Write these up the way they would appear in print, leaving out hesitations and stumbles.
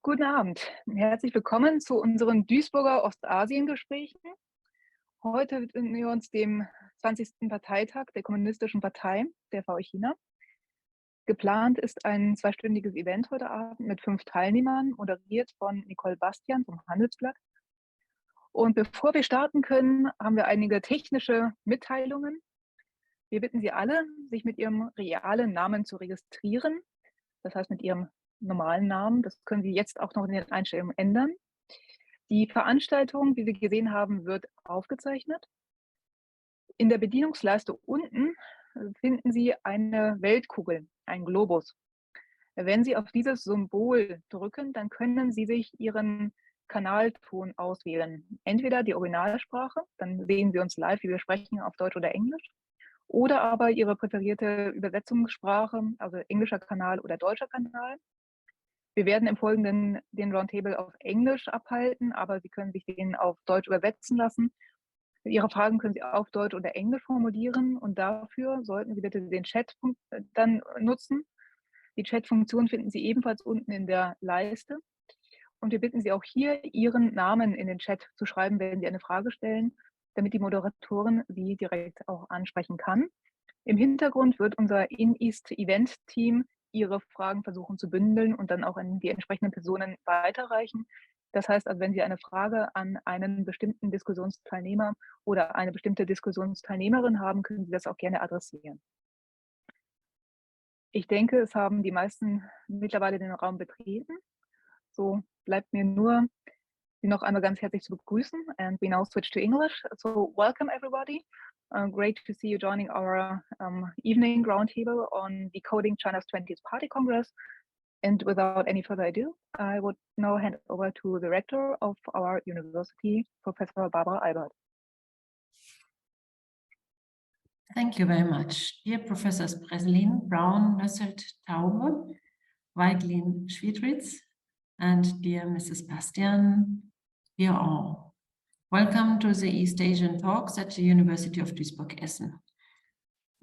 Guten Abend. Herzlich willkommen zu unseren Duisburger Ostasiengesprächen. Heute widmen wir uns dem 20. Parteitag der Kommunistischen Partei der VW China. Geplant ist ein zweistündiges Event heute Abend mit 5 Teilnehmern, moderiert von Nicole Bastian vom Handelsblatt. Und bevor wir starten können, haben wir einige technische Mitteilungen. Wir bitten Sie alle, sich mit Ihrem realen Namen zu registrieren, das heißt mit Ihrem normalen Namen. Das können Sie jetzt auch noch in den Einstellungen ändern. Die Veranstaltung, wie Sie gesehen haben, wird aufgezeichnet. In der Bedienungsleiste unten finden Sie eine Weltkugel, einen Globus. Wenn Sie auf dieses Symbol drücken, dann können Sie sich Ihren Kanalton auswählen. Entweder die Originalsprache, dann sehen Sie uns live, wie wir sprechen, auf Deutsch oder Englisch, oder aber Ihre präferierte Übersetzungssprache, also englischer Kanal oder deutscher Kanal. Wir werden im Folgenden den Roundtable auf Englisch abhalten, aber Sie können sich den auf Deutsch übersetzen lassen. Ihre Fragen können Sie auf Deutsch oder Englisch formulieren und dafür sollten Sie bitte den Chat dann nutzen. Die Chat-Funktion finden Sie ebenfalls unten in der Leiste. Und wir bitten Sie auch hier, Ihren Namen in den Chat zu schreiben, wenn Sie eine Frage stellen, damit die Moderatorin Sie direkt auch ansprechen kann. Im Hintergrund wird unser In-East-Event-Team Ihre Fragen versuchen zu bündeln und dann auch an die entsprechenden Personen weiterreichen. Das heißt also, wenn Sie eine Frage an einen bestimmten Diskussionsteilnehmer oder eine bestimmte Diskussionsteilnehmerin haben, können Sie das auch gerne adressieren. Ich denke, es haben die meisten mittlerweile den Raum betreten. So bleibt mir nur, Sie noch einmal ganz herzlich zu begrüßen. And we now switch to English. So welcome everybody. Great to see you joining our evening roundtable on Decoding China's 20th Party Congress. And without any further ado, I would now hand over to the rector of our university, Professor Barbara Albert. Thank you very much. Dear Professors Breslin, Braun, Nösselt, Taube, Weiglin, Schwiedritz, and dear Mrs. Bastian, dear all. Welcome to the East Asian Talks at the University of Duisburg-Essen.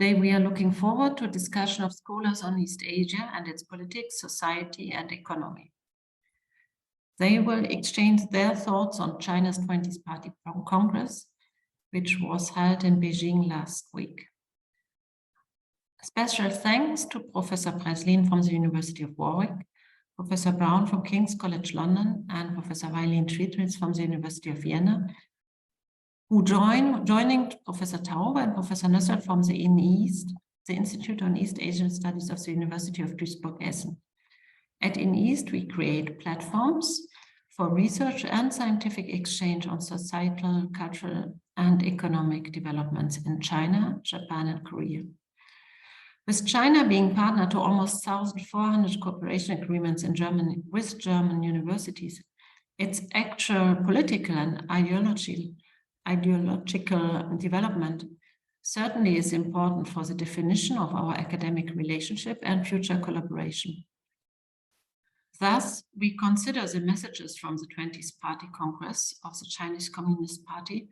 Today we are looking forward to a discussion of scholars on East Asia and its politics, society and economy. They will exchange their thoughts on China's 20th Party Congress, which was held in Beijing last week. Special thanks to Professor Breslin from the University of Warwick, Professor Braun from King's College London, and Professor Weiglin Schwiedritz from the University of Vienna, who joining Professor Taube and Professor Nösselt from the INEAST, the Institute on East Asian Studies of the University of Duisburg-Essen. At INEAST, we create platforms for research and scientific exchange on societal, cultural, and economic developments in China, Japan, and Korea. With China being partner to almost 1,400 cooperation agreements in Germany with German universities, its actual political and ideological development certainly is important for the definition of our academic relationship and future collaboration. Thus, we consider the messages from the 20th Party Congress of the Chinese Communist Party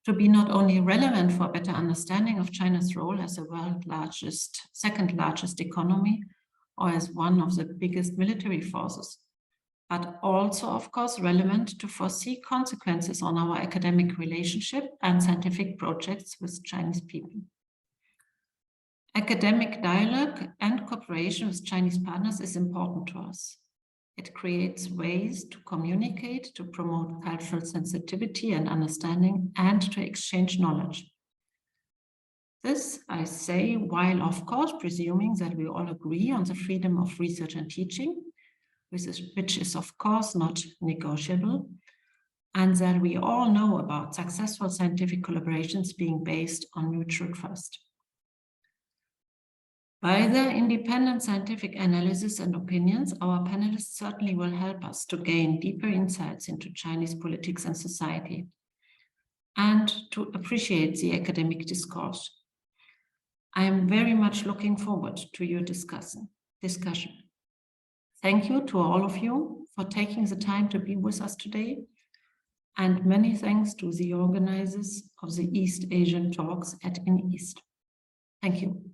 to be not only relevant for a better understanding of China's role as the world's second largest economy or as one of the biggest military forces, but also, of course, relevant to foresee consequences on our academic relationship and scientific projects with Chinese people. Academic dialogue and cooperation with Chinese partners is important to us. It creates ways to communicate, to promote cultural sensitivity and understanding, and to exchange knowledge. This I say while, of course, presuming that we all agree on the freedom of research and teaching, which is, of course, not negotiable, and that we all know about successful scientific collaborations being based on mutual trust. By their independent scientific analysis and opinions, our panelists certainly will help us to gain deeper insights into Chinese politics and society, and to appreciate the academic discourse. I am very much looking forward to your discussion. Thank you to all of you for taking the time to be with us today, and many thanks to the organizers of the East Asian Talks at INEAST. Thank you.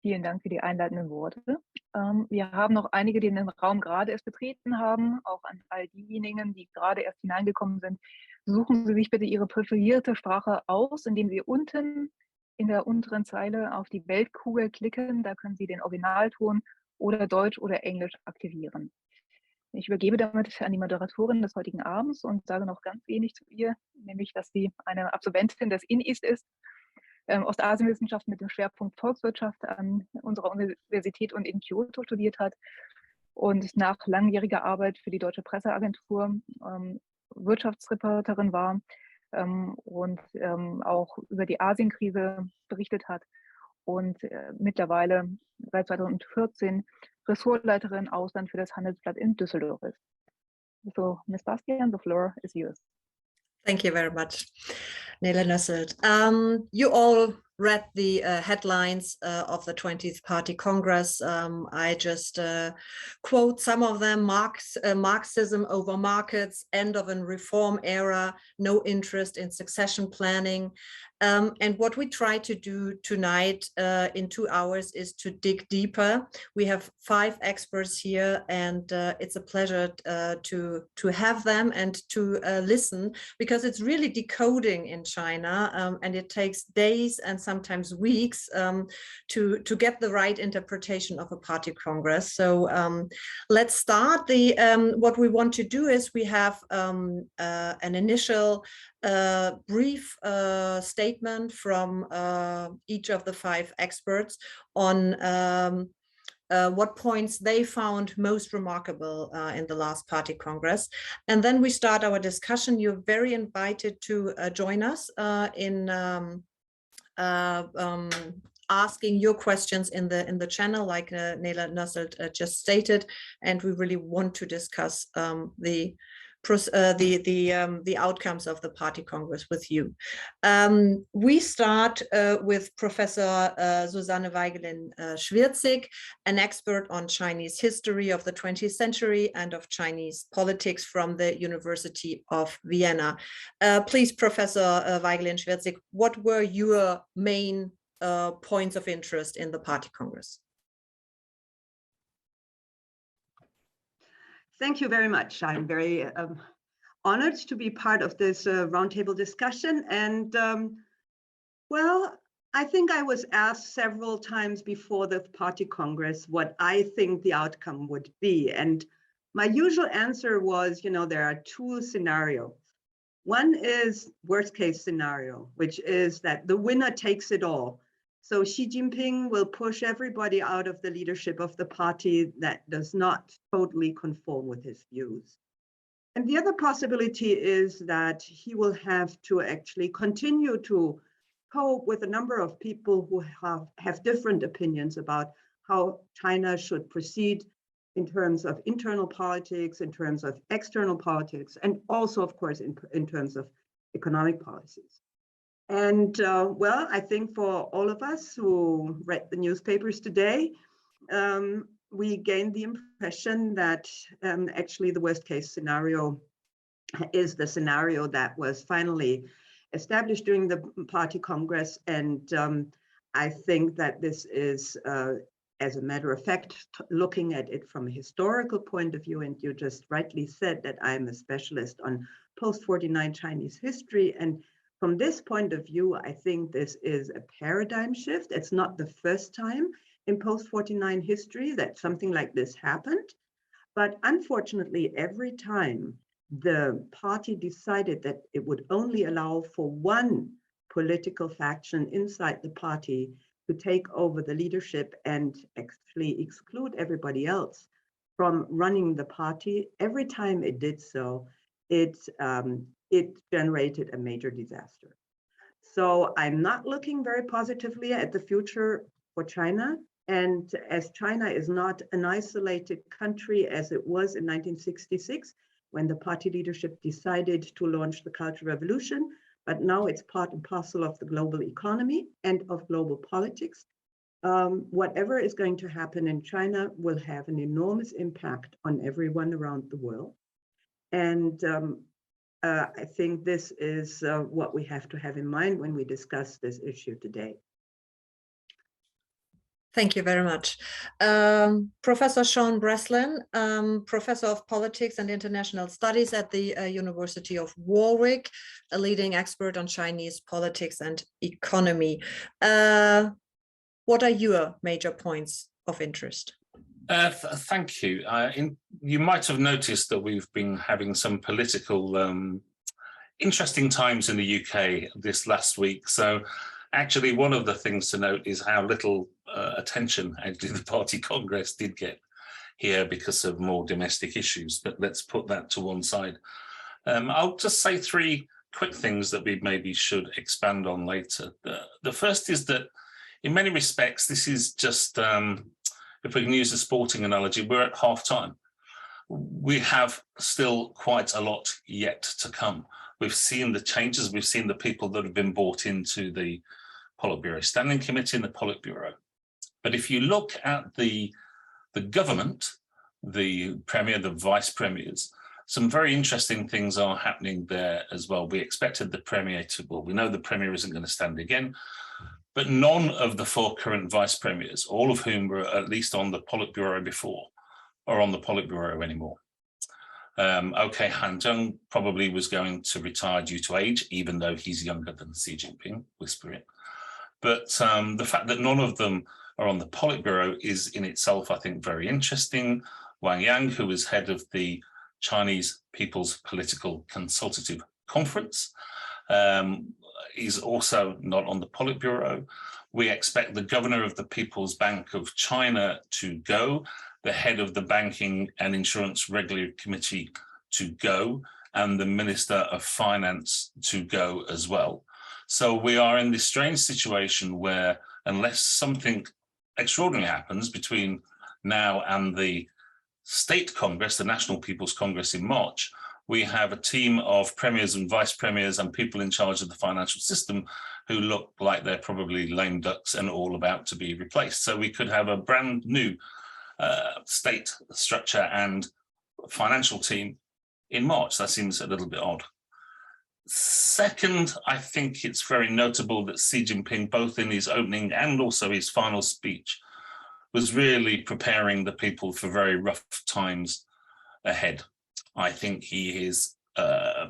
Vielen Dank für die einleitenden Worte. Wir haben noch einige, die den Raum gerade erst betreten haben. Auch an all diejenigen, die gerade erst hineingekommen sind. Suchen Sie sich bitte Ihre präferierte Sprache aus, indem Sie unten in der unteren Zeile auf die Weltkugel klicken. Da können Sie den Originalton oder Deutsch oder Englisch aktivieren. Ich übergebe damit an die Moderatorin des heutigen Abends und sage noch ganz wenig zu ihr, nämlich, dass sie eine Absolventin des INIS ist, Ostasienwissenschaften mit dem Schwerpunkt Volkswirtschaft an unserer Universität und in Kyoto studiert hat und nach langjähriger Arbeit für die Deutsche Presseagentur Wirtschaftsreporterin war und auch über die Asienkrise berichtet hat und mittlerweile seit 2014 Ressortleiterin Ausland für das Handelsblatt in Düsseldorf ist. So, Ms. Bastian, the floor is yours. Thank you very much, Nela Nusselt. You all read the headlines of the 20th Party Congress. I just quote some of them: Marxism over markets, end of a reform era, no interest in succession planning. And what we try to do tonight in 2 hours is to dig deeper. We have 5 experts here, and it's a pleasure to have them and to listen, because it's really decoding in China, and it takes days and sometimes weeks to get the right interpretation of a party congress. So let's start. What we want to do is we have an initial brief statement from each of the 5 experts on what points they found most remarkable in the last party congress. And then we start our discussion. You're very invited to join us in asking your questions in the channel, like Nela Nusselt just stated, and we really want to discuss the outcomes of the Party Congress with you. We start with Professor Susanne Weigelin-Schwierzig, an expert on Chinese history of the 20th century and of Chinese politics from the University of Vienna. Please, Professor Weigelin-Schwierzig, what were your main points of interest in the Party Congress? Thank you very much. I'm very honored to be part of this roundtable discussion. And well, I think I was asked several times before the Party Congress what I think the outcome would be. And my usual answer was, you know, there are 2 scenarios. One is worst case scenario, which is that the winner takes it all. So Xi Jinping will push everybody out of the leadership of the party that does not totally conform with his views. And the other possibility is that he will have to actually continue to cope with a number of people who have different opinions about how China should proceed in terms of internal politics, in terms of external politics, and also, of course, in terms of economic policies. And well, I think for all of us who read the newspapers today, we gained the impression that actually the worst case scenario is the scenario that was finally established during the Party Congress. And I think that this is, as a matter of fact, looking at it from a historical point of view, and you just rightly said that I'm a specialist on post-49 Chinese history. And from this point of view, I think this is a paradigm shift. It's not the first time in post-49 history that something like this happened. But unfortunately, every time the party decided that it would only allow for one political faction inside the party to take over the leadership and actually exclude everybody else from running the party, every time it did so, it generated a major disaster. So I'm not looking very positively at the future for China. And as China is not an isolated country as it was in 1966, when the party leadership decided to launch the Cultural Revolution, but now it's part and parcel of the global economy and of global politics. Whatever is going to happen in China will have an enormous impact on everyone around the world. And I think this is what we have to have in mind when we discuss this issue today. Thank you very much. Professor Sean Breslin, Professor of Politics and International Studies at the University of Warwick, a leading expert on Chinese politics and economy. What are your major points of interest? Thank you. You might have noticed that we've been having some political interesting times in the UK this last week. So actually, one of the things to note is how little attention actually the party congress did get here because of more domestic issues. But let's put that to one side. I'll just say three quick things that we maybe should expand on later. The first is that in many respects, this is just, if we can use a sporting analogy, we're at half time. We have still quite a lot yet to come. We've seen the changes, we've seen the people that have been brought into the Politburo Standing Committee and the Politburo. But if you look at the government, the Premier, the Vice Premiers, some very interesting things are happening there as well. We expected the Premier to, well, we know the Premier isn't going to stand again, but none of the 4 current Vice Premiers, all of whom were at least on the Politburo before, are on the Politburo anymore. Okay, Han Zheng probably was going to retire due to age, even though he's younger than Xi Jinping, whisper it. But the fact that none of them are on the Politburo is in itself, I think, very interesting. Wang Yang, who is head of the Chinese People's Political Consultative Conference, is also not on the Politburo. We expect the governor of the People's Bank of China to go, the head of the Banking and Insurance Regulatory Committee to go, and the Minister of Finance to go as well. So we are in this strange situation where, unless something extraordinary happens between now and the State Congress, the National People's Congress in March, we have a team of premiers and vice premiers and people in charge of the financial system who look like they're probably lame ducks and all about to be replaced. So we could have a brand new state structure and financial team in March. That seems a little bit odd. Second, I think it's very notable that Xi Jinping, both in his opening and also his final speech, was really preparing the people for very rough times ahead. I think he is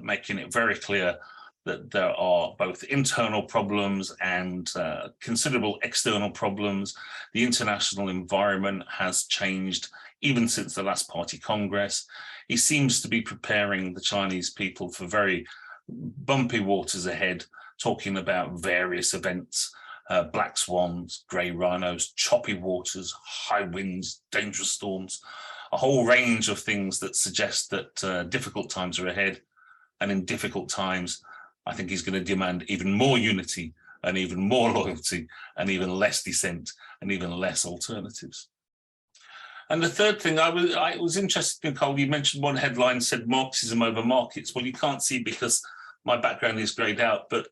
making it very clear that there are both internal problems and considerable external problems. The international environment has changed even since the last party congress. He seems to be preparing the Chinese people for very bumpy waters ahead, talking about various events, black swans, grey rhinos, choppy waters, high winds, dangerous storms, a whole range of things that suggest that difficult times are ahead. And in difficult times, I think he's going to demand even more unity and even more loyalty and even less dissent and even less alternatives. And the third thing, I was interested, Nicole, you mentioned one headline said Marxism over markets. Well, you can't see because my background is greyed out, but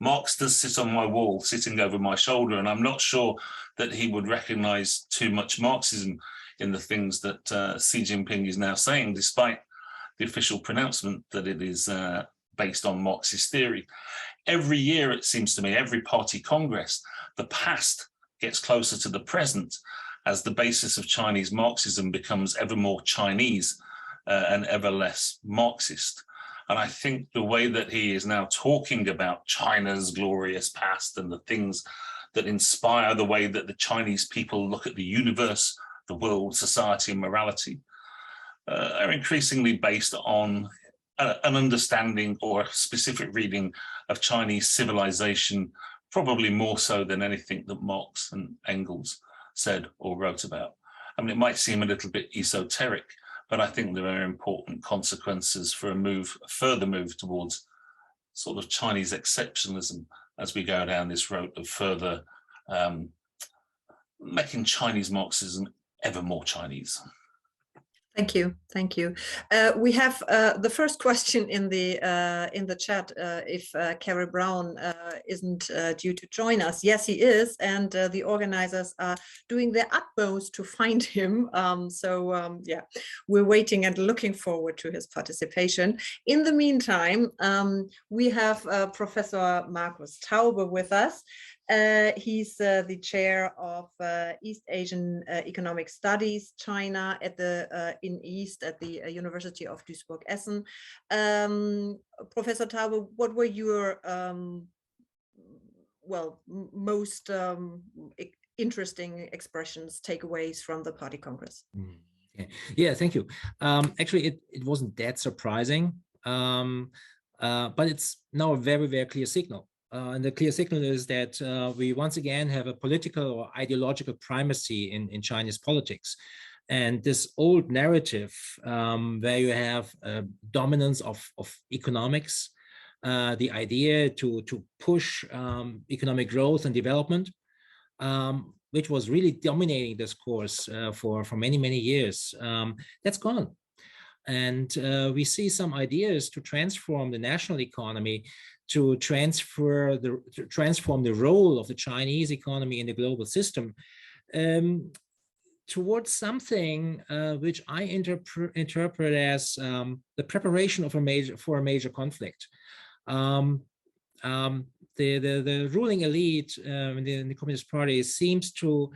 Marx does sit on my wall, sitting over my shoulder, and I'm not sure that he would recognize too much Marxism in the things that Xi Jinping is now saying, despite the official pronouncement that it is based on Marxist theory. Every year, it seems to me, every party congress, the past gets closer to the present as the basis of Chinese Marxism becomes ever more Chinese and ever less Marxist. And I think the way that he is now talking about China's glorious past and the things that inspire the way that the Chinese people look at the universe, the world, society, and morality are increasingly based on an understanding or a specific reading of Chinese civilization, probably more so than anything that Marx and Engels said or wrote about. I mean, it might seem a little bit esoteric, but I think there are important consequences for a further move towards sort of Chinese exceptionalism as we go down this road of further making Chinese Marxism ever more Chinese. Thank you, thank you. We have the first question in the chat. If Carrie Brown isn't due to join us, yes, he is, and the organizers are doing their utmost to find him. Yeah, we're waiting and looking forward to his participation. In the meantime, we have Professor Markus Taube with us. He's the chair of East Asian Economic Studies, China at the in East at the University of Duisburg-Essen. Professor Taube, what were your most interesting expressions, takeaways from the Party Congress? Okay. Yeah, thank you. Actually, it wasn't that surprising, but it's now a very, very clear signal. And the clear signal is that we once again have a political or ideological primacy in Chinese politics. And this old narrative where you have dominance of economics, the idea to push economic growth and development, which was really dominating this course for many, many years, that's gone. And we see some ideas to transform the national economy, to transform the role of the Chinese economy in the global system towards something which I interpret as the preparation of for a major conflict. The ruling elite in the Communist Party seems to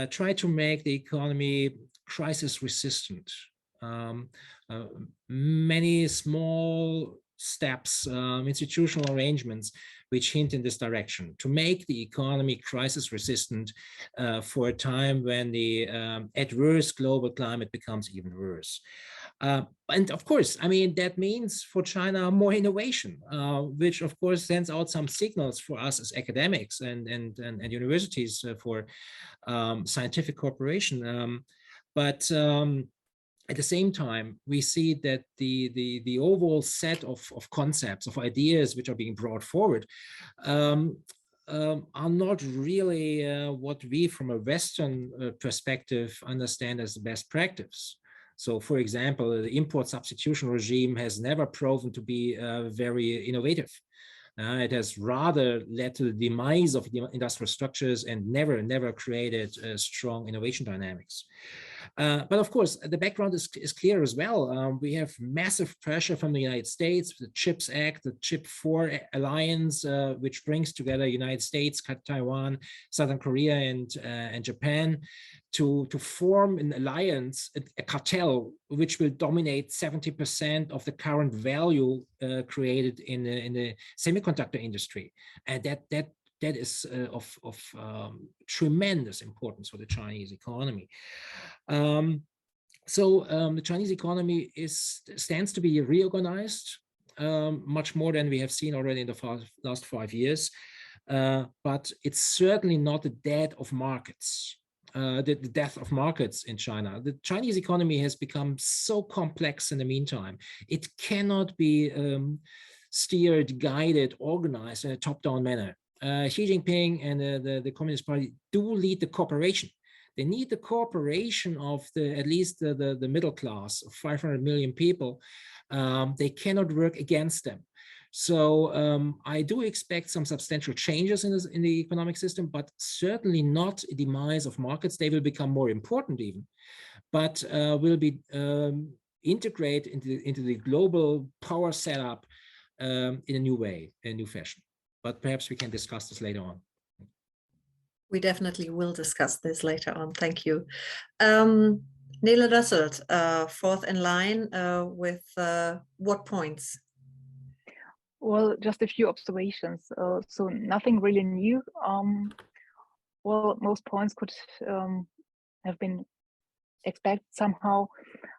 try to make the economy crisis resistant. Many small steps, institutional arrangements, which hint in this direction to make the economy crisis resistant for a time when the adverse global climate becomes even worse. And of course, I mean, that means for China more innovation, which of course sends out some signals for us as academics and universities for scientific cooperation. But at the same time, we see that the overall set of concepts, of ideas which are being brought forward are not really what we from a Western perspective understand as the best practice. So, for example, the import substitution regime has never proven to be very innovative. It has rather led to the demise of industrial structures and never created strong innovation dynamics. But of course, the background is clear as well. We have massive pressure from the United States, the CHIPS Act, the Chip 4 alliance, which brings together United States, Taiwan, Southern Korea, and Japan, to form an alliance, a cartel, which will dominate 70% of the current value created in the semiconductor industry, and that is of tremendous importance for the Chinese economy. The Chinese economy stands to be reorganized much more than we have seen already in the last 5 years, but it's certainly not the death of markets. The death of markets in China. The Chinese economy has become so complex in the meantime. It cannot be steered, guided, organized in a top-down manner. Xi Jinping and the Communist Party do lead the cooperation. They need the cooperation of at least the middle class of 500 million people. They cannot work against them. So I do expect some substantial changes in the economic system, but certainly not a demise of markets. They will become more important even, but will be integrated into the global power setup in a new way, in a new fashion. But perhaps we can discuss this later on. We definitely will discuss this later on. Thank you. Nele Dasselt, fourth in line with what points? Well, just a few observations. So nothing really new. Well, most points could have been expected somehow.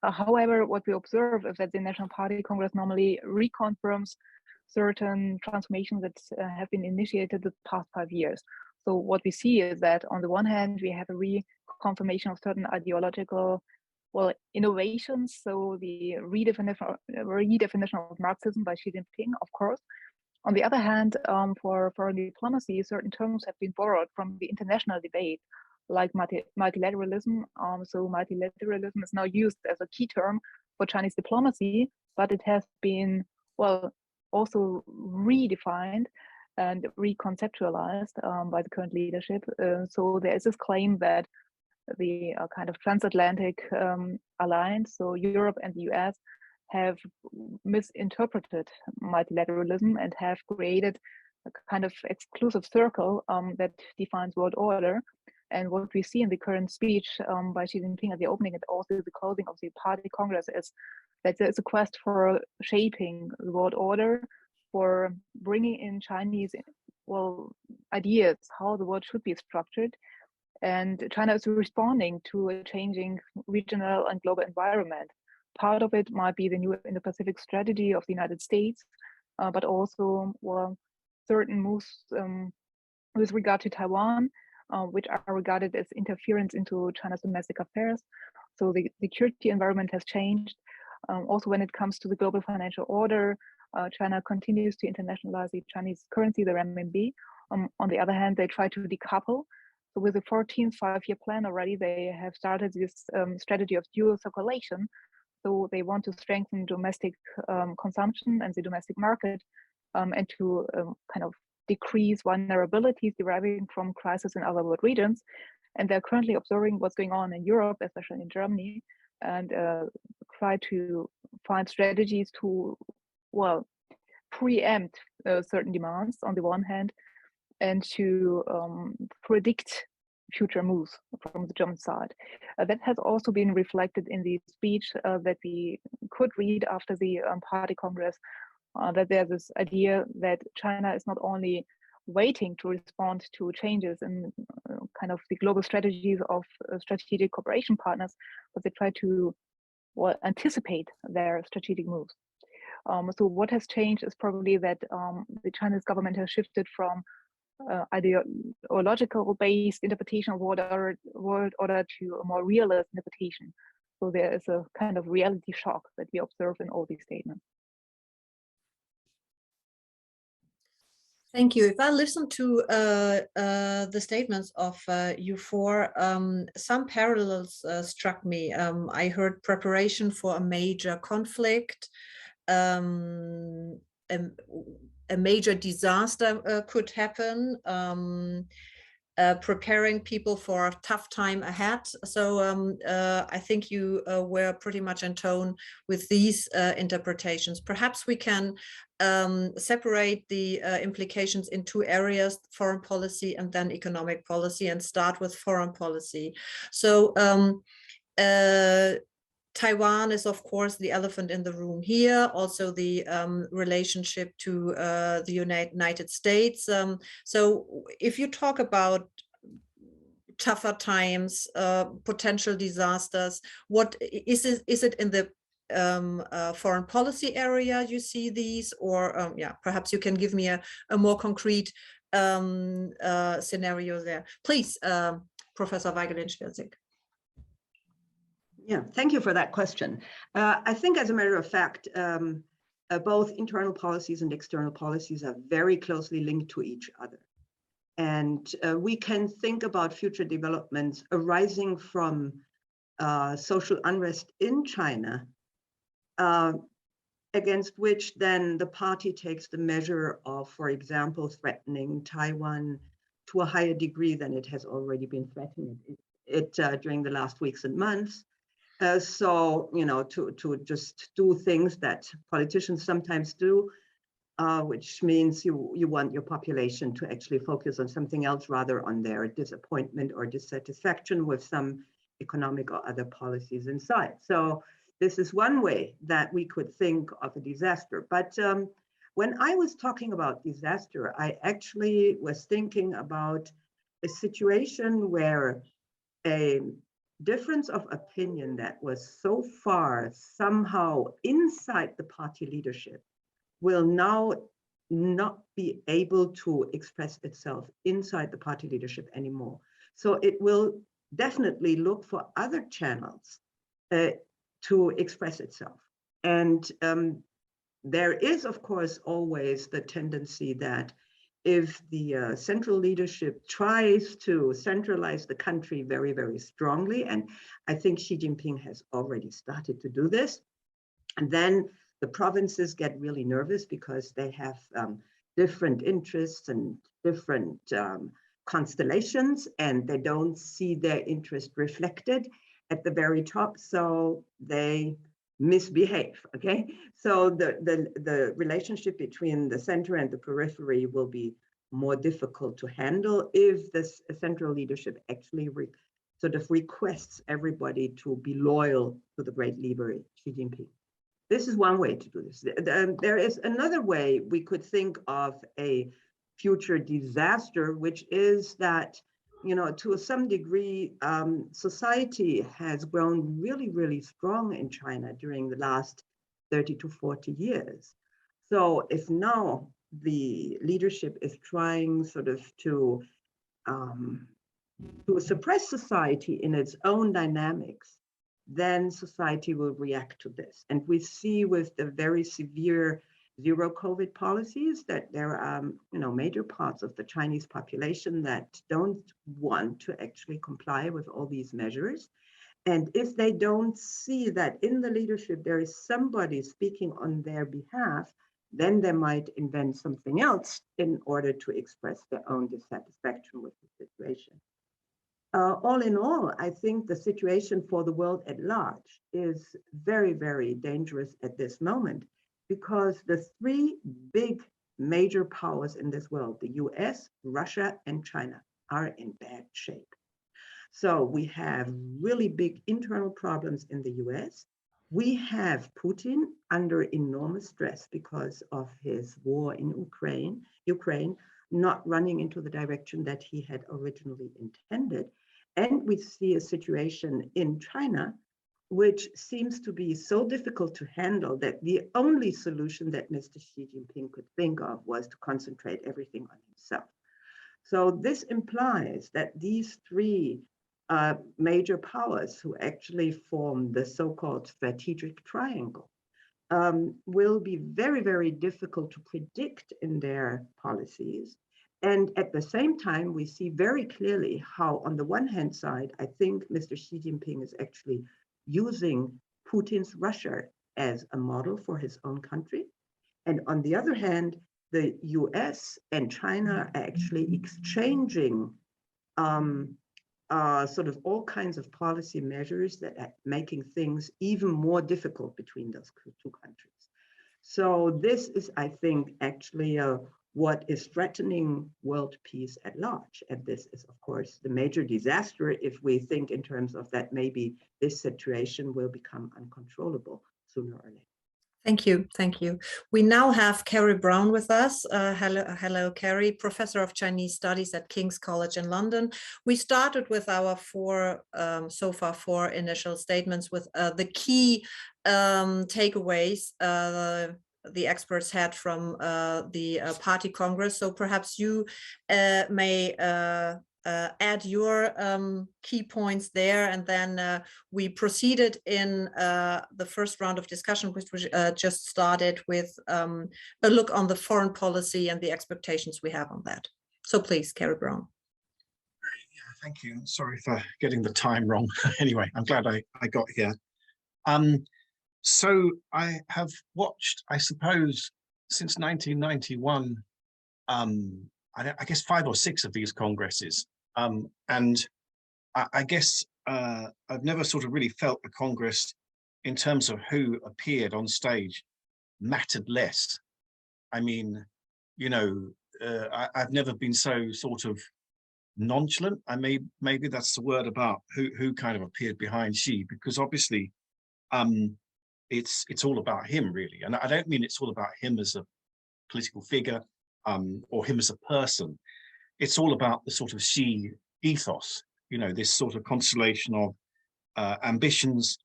However, what we observe is that the National Party Congress normally reconfirms certain transformations that have been initiated the past 5 years. So what we see is that on the one hand, we have a reconfirmation of certain ideological, innovations. So the redefinition of Marxism by Xi Jinping, of course. On the other hand, for foreign diplomacy, certain terms have been borrowed from the international debate, like multilateralism. So multilateralism is now used as a key term for Chinese diplomacy, but it has been, also redefined and reconceptualized by the current leadership. So there is this claim that the kind of transatlantic alliance, so Europe and the US, have misinterpreted multilateralism and have created a kind of exclusive circle that defines world order. And what we see in the current speech by Xi Jinping at the opening and also the closing of the party congress is that there's a quest for shaping the world order, for bringing in Chinese ideas how the world should be structured. And China is responding to a changing regional and global environment. Part of it might be the new Indo-Pacific strategy of the United States, but also certain moves with regard to Taiwan, which are regarded as interference into China's domestic affairs. So the security environment has changed. Also, when it comes to the global financial order, China continues to internationalize the Chinese currency, the renminbi. On the other hand, they try to decouple. So with the 14th five-year plan already, they have started this strategy of dual circulation. So they want to strengthen domestic consumption and the domestic market, and to kind of decrease vulnerabilities deriving from crisis in other world regions. And they're currently observing what's going on in Europe, especially in Germany, and try to find strategies to, preempt certain demands on the one hand, and to predict future moves from the German side. That has also been reflected in the speech that we could read after the party congress, that there's this idea that China is not only waiting to respond to changes in kind of the global strategies of strategic cooperation partners, but they try to anticipate their strategic moves. So what has changed is probably that the Chinese government has shifted from ideological-based interpretation of world order to a more realist interpretation. So there is a kind of reality shock that we observe in all these statements. Thank you. If I listen to the statements of you four, some parallels struck me. I heard preparation for a major conflict, a major disaster could happen, preparing people for a tough time ahead. So I think you were pretty much in tone with these interpretations. Perhaps we can separate the implications in two areas, foreign policy and then economic policy, and start with foreign policy. So Taiwan is, of course, the elephant in the room here, also the relationship to the United States. So if you talk about tougher times, potential disasters, what is it in the foreign policy area you see these, or perhaps you can give me a more concrete scenario there. Please, Professor Weigelin-Schwirzik. Yeah, thank you for that question. I think, as a matter of fact, both internal policies and external policies are very closely linked to each other. And we can think about future developments arising from social unrest in China, against which then the party takes the measure of, for example, threatening Taiwan to a higher degree than it has already been threatening it during the last weeks and months. So, you know, to just do things that politicians sometimes do, which means you want your population to actually focus on something else rather on their disappointment or dissatisfaction with some economic or other policies inside. So this is one way that we could think of a disaster. But when I was talking about disaster, I actually was thinking about a situation where a difference of opinion that was so far somehow inside the party leadership will now not be able to express itself inside the party leadership anymore. So it will definitely look for other channels to express itself. And there is, of course, always the tendency that if the central leadership tries to centralize the country very, very strongly, and I think Xi Jinping has already started to do this, and then the provinces get really nervous because they have different interests and different constellations, and they don't see their interest reflected at the very top. So they misbehave, okay? So the relationship between the center and the periphery will be more difficult to handle if this central leadership actually sort of requests everybody to be loyal to the great leader, Xi Jinping. This is one way to do this. There is another way we could think of a future disaster, which is that, you know, to some degree, society has grown really, really strong in China during the last 30 to 40 years. So if now the leadership is trying sort of to suppress society in its own dynamics, then society will react to this. And we see with the very severe zero COVID policies that there are, you know, major parts of the Chinese population that don't want to actually comply with all these measures. And if they don't see that in the leadership there is somebody speaking on their behalf, then they might invent something else in order to express their own dissatisfaction with the situation. All in all, I think the situation for the world at large is very, very dangerous at this moment, because the three big major powers in this world, the US, Russia, and China, are in bad shape. So we have really big internal problems in the US. We have Putin under enormous stress because of his war in Ukraine not running into the direction that he had originally intended. And we see a situation in China which seems to be so difficult to handle that the only solution that Mr. Xi Jinping could think of was to concentrate everything on himself. So this implies that these three major powers who actually form the so-called strategic triangle will be very, very difficult to predict in their policies. And at the same time, we see very clearly how, on the one hand side, I think Mr. Xi Jinping is actually using Putin's Russia as a model for his own country. And on the other hand, the US and China are actually exchanging sort of all kinds of policy measures that are making things even more difficult between those two countries. So this is, I think, actually what is threatening world peace at large. And this is, of course, the major disaster if we think in terms of that maybe this situation will become uncontrollable sooner or later. Thank you. Thank you. We now have Carrie Brown with us. Hello, Carrie, Professor of Chinese Studies at King's College in London. We started with our so far four initial statements with the key takeaways the experts had from the party congress. So perhaps you may add your key points there, and then we proceeded in the first round of discussion, which we just started with a look on the foreign policy and the expectations we have on that. So please, Carrie Brown. Yeah, thank you. Sorry for getting the time wrong. Anyway, I'm glad I got here. So I have watched, I suppose, since 1991, I guess 5 or 6 of these congresses. And I guess I've never sort of really felt the Congress in terms of who appeared on stage mattered less. I mean, you know, I've never been so sort of nonchalant. Maybe that's the word about who kind of appeared behind Xi, because obviously it's all about him really. And I don't mean it's all about him as a political figure or him as a person. It's all about the sort of Xi ethos, you know, this sort of constellation of ambitions,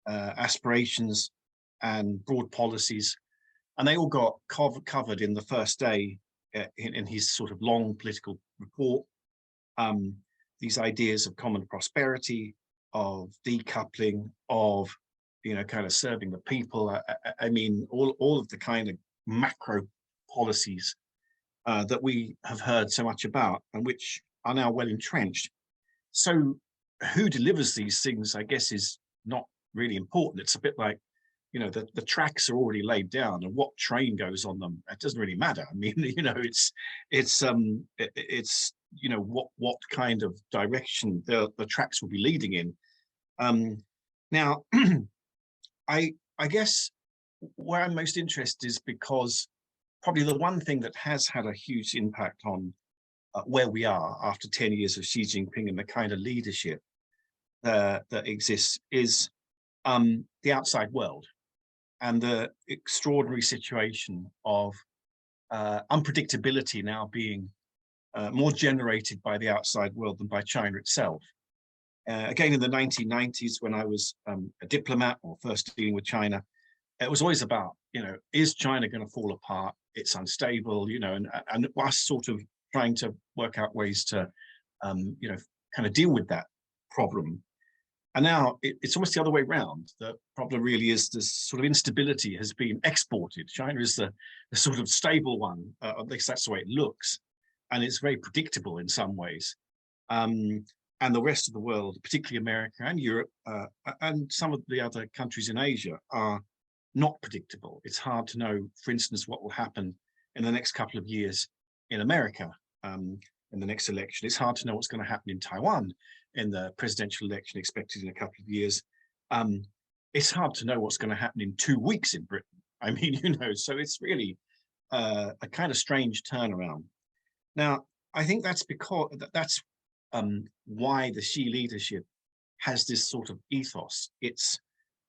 aspirations, and broad policies. And they all got covered in the first day in his sort of long political report. These ideas of common prosperity, of decoupling, of, you know, kind of serving the people. I mean, all of the kind of macro policies that we have heard so much about and which are now well entrenched. So who delivers these things, I guess, is not really important. It's a bit like, you know, the tracks are already laid down and what train goes on them, it doesn't really matter. I mean, you know, it's you know, what kind of direction the tracks will be leading in. Now, I I guess where I'm most interested is because probably the one thing that has had a huge impact on where we are after 10 years of Xi Jinping and the kind of leadership that exists is the outside world and the extraordinary situation of unpredictability now being more generated by the outside world than by China itself. Again, in the 1990s, when I was a diplomat or first dealing with China, it was always about, is China going to fall apart? It's unstable, and us sort of trying to work out ways to, kind of deal with that problem. And now it's almost the other way around. The problem really is this sort of instability has been exported. China is the sort of stable one, at least that's the way it looks. And it's very predictable in some ways. And the rest of the world, particularly America and Europe, and some of the other countries in Asia are not predictable. It's hard to know, for instance, what will happen in the next couple of years in America in the next election. It's hard to know what's going to happen in Taiwan in the presidential election expected in a couple of years. It's hard to know what's going to happen in 2 weeks in Britain. I mean, so it's really a kind of strange turnaround. Now, I think that's because that's why the Xi leadership has this sort of ethos. It's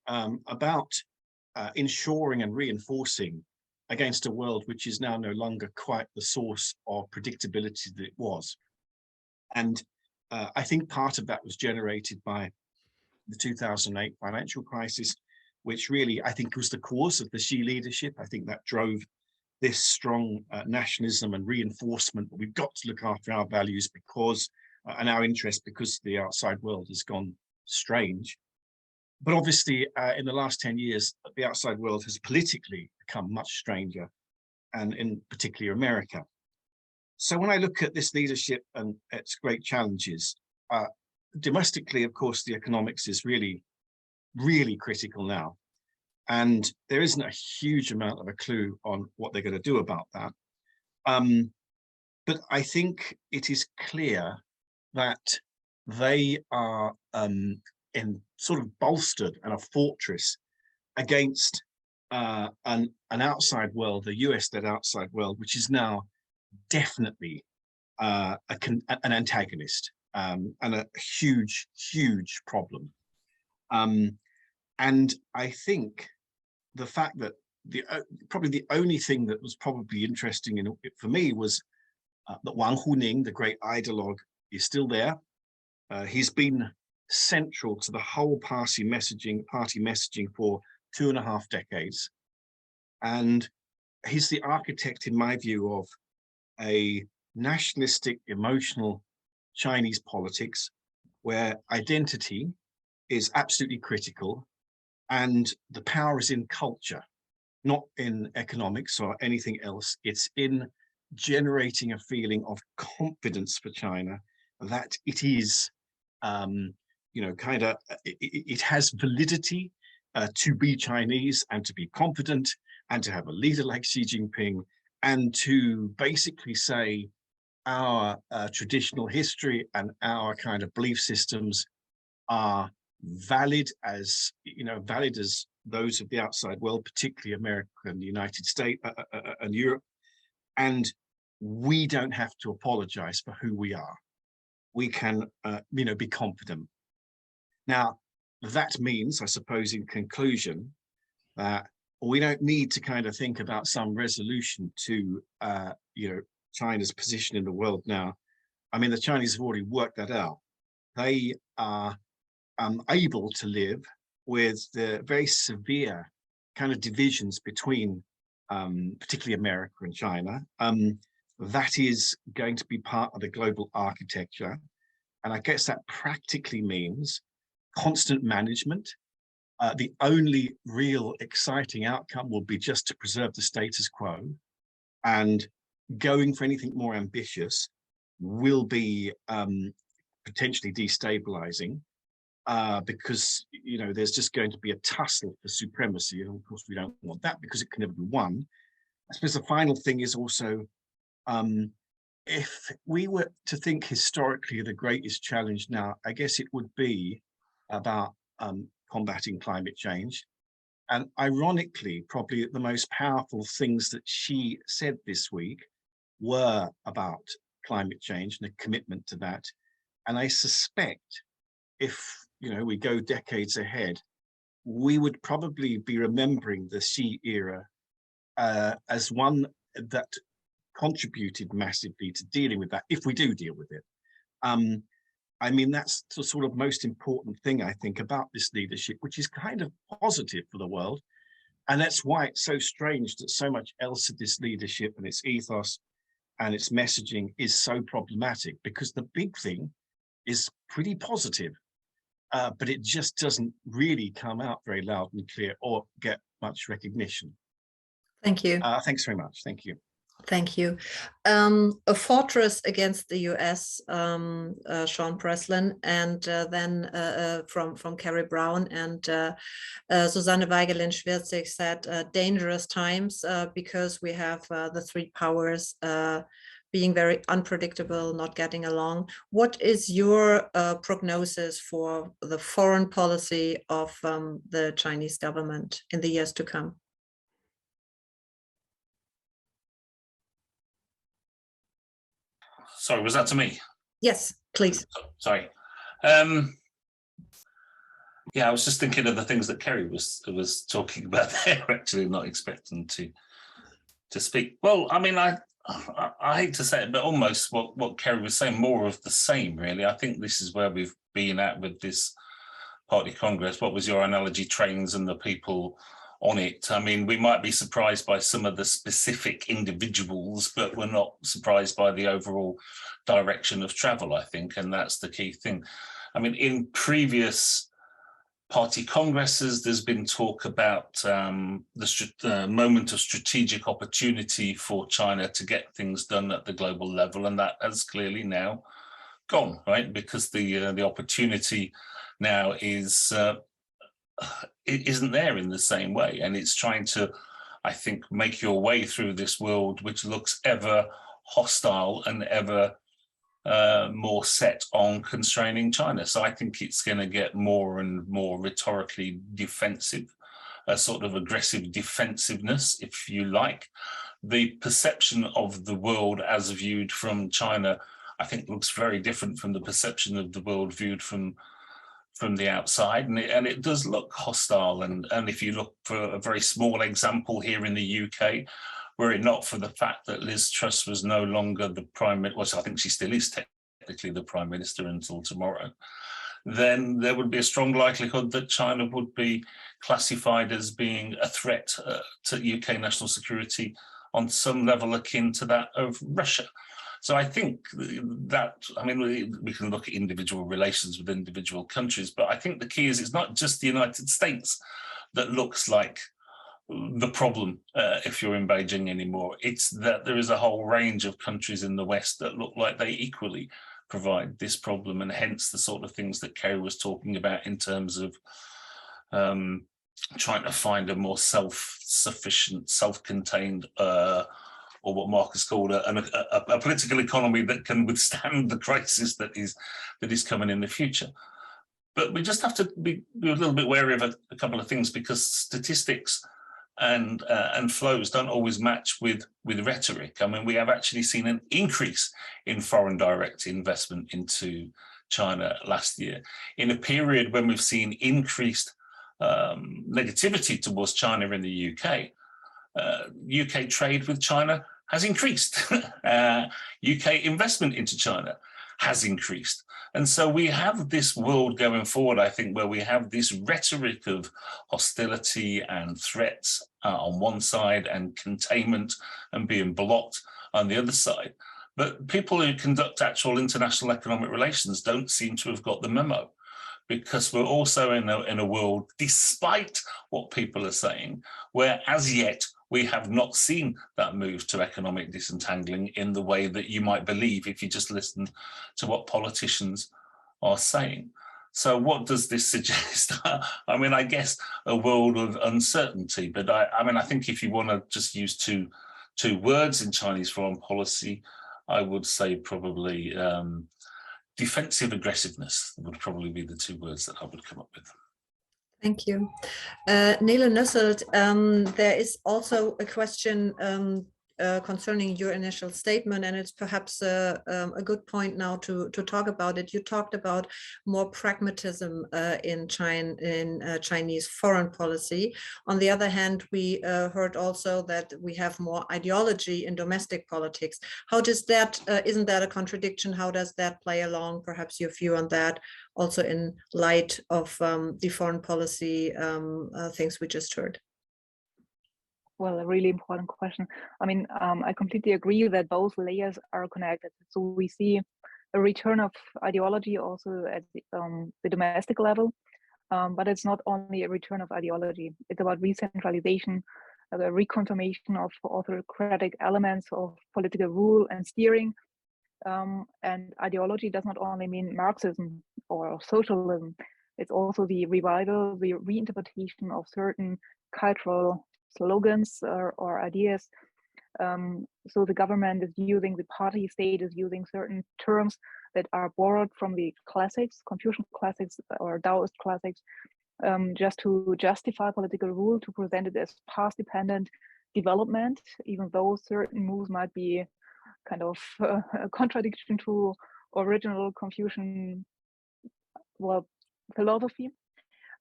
about ensuring and reinforcing against a world which is now no longer quite the source of predictability that it was. And I think part of that was generated by the 2008 financial crisis, which really, I think, was the cause of the Xi leadership. I think that drove this strong nationalism and reinforcement that we've got to look after our values because and our interests because the outside world has gone strange. But obviously, in the last 10 years, the outside world has politically become much stranger, and in particular America. So when I look at this leadership and its great challenges, domestically, of course, the economics is really, really critical now. And there isn't a huge amount of a clue on what they're going to do about that. But I think it is clear that they are in sort of bolstered and a fortress against an outside world, the US-led outside world, which is now definitely an antagonist and a huge, huge problem. And I think the fact that probably the only thing that was probably interesting in it for me was that Wang Huning, the great ideologue, is still there. He's been central to the whole party messaging for 2.5 decades. And he's the architect, in my view, of a nationalistic, emotional Chinese politics where identity is absolutely critical and the power is in culture, not in economics or anything else. It's in generating a feeling of confidence for China that it is, it has validity to be Chinese and to be confident and to have a leader like Xi Jinping and to basically say our traditional history and our kind of belief systems are valid as those of the outside world, particularly America and the United States and Europe. And we don't have to apologize for who we are. We can, be confident. Now, that means, I suppose, in conclusion, that we don't need to kind of think about some resolution to, China's position in the world now. I mean, the Chinese have already worked that out. They are able to live with the very severe kind of divisions between, particularly America and China. That is going to be part of the global architecture. And I guess that practically means constant management. The only real exciting outcome will be just to preserve the status quo, and going for anything more ambitious will be potentially destabilizing because, there's just going to be a tussle for supremacy. And of course, we don't want that because it can never be won. I suppose the final thing is also, if we were to think historically the greatest challenge now, I guess it would be about combating climate change. And ironically, probably the most powerful things that she said this week were about climate change and a commitment to that. And I suspect if, we go decades ahead, we would probably be remembering the Xi era as one that contributed massively to dealing with that, if we do deal with it. I mean, that's the sort of most important thing, I think, about this leadership, which is kind of positive for the world. And that's why it's so strange that so much else of this leadership and its ethos and its messaging is so problematic, because the big thing is pretty positive, but it just doesn't really come out very loud and clear or get much recognition. Thank you. Thanks very much. Thank you. Thank you. A fortress against the US, Sean Breslin, and then from Carrie Brown and Susanne Weigelin-Schwirzig said dangerous times because we have the three powers being very unpredictable, not getting along. What is your prognosis for the foreign policy of the Chinese government in the years to come? Sorry, was that to me? Yes, please. Sorry. Yeah, I was just thinking of the things that Kerry was talking about there, actually not expecting to speak. Well, I mean, I hate to say it, but almost what Kerry was saying, more of the same, really. I think this is where we've been at with this party congress. What was your analogy? Trains and the people on it. I mean, we might be surprised by some of the specific individuals, but we're not surprised by the overall direction of travel, I think, and that's the key thing. I mean, in previous party congresses, there's been talk about the moment of strategic opportunity for China to get things done at the global level, and that has clearly now gone, right? Because the opportunity now is it isn't there in the same way, and it's trying to, I think, make your way through this world which looks ever hostile and ever more set on constraining China. So I think it's going to get more and more rhetorically defensive, a sort of aggressive defensiveness, if you like. The perception of the world as viewed from China, I think, looks very different from the perception of the world viewed from the outside, and it does look hostile. And if you look for a very small example here in the UK, were it not for the fact that Liz Truss was no longer the Prime Minister, well, I think she still is technically the Prime Minister until tomorrow, then there would be a strong likelihood that China would be classified as being a threat to UK national security on some level akin to that of Russia. So I think that, I mean, we can look at individual relations with individual countries, but I think the key is it's not just the United States that looks like the problem if you're in Beijing anymore. It's that there is a whole range of countries in the West that look like they equally provide this problem, and hence the sort of things that Kerry was talking about in terms of trying to find a more self-sufficient, self-contained, or what Marcus called a political economy that can withstand the crisis that is coming in the future. But we just have to be a little bit wary of a couple of things, because statistics and flows don't always match with rhetoric. I mean, we have actually seen an increase in foreign direct investment into China last year, in a period when we've seen increased negativity towards China in the UK. UK trade with China has increased. UK investment into China has increased. And so we have this world going forward, I think, where we have this rhetoric of hostility and threats on one side and containment and being blocked on the other side. But people who conduct actual international economic relations don't seem to have got the memo, because we're also in a world, despite what people are saying, where as yet we have not seen that move to economic disentangling in the way that you might believe if you just listen to what politicians are saying. So what does this suggest? I mean, I guess a world of uncertainty, but I mean, I think if you want to just use two words in Chinese foreign policy, I would say probably defensive aggressiveness would probably be the two words that I would come up with. Thank you. Nele Nusselt, there is also a question concerning your initial statement, and it's perhaps a good point now to talk about it. You talked about more pragmatism in Chinese foreign policy. On the other hand, we heard also that we have more ideology in domestic politics. How does that, isn't that a contradiction? How does that play along? Perhaps your view on that, also in light of the foreign policy things we just heard. Well, a really important question. I mean, I completely agree that both layers are connected. So we see a return of ideology also at the domestic level, but it's not only a return of ideology. It's about recentralization, the reconfirmation of autocratic elements of political rule and steering. And ideology does not only mean Marxism or socialism. It's also the revival, the reinterpretation of certain cultural slogans or ideas. So the government is using, the party state is using certain terms that are borrowed from the classics, Confucian classics or Taoist classics, just to justify political rule, to present it as past-dependent development, even though certain moves might be kind of a contradiction to original Confucian, well, philosophy.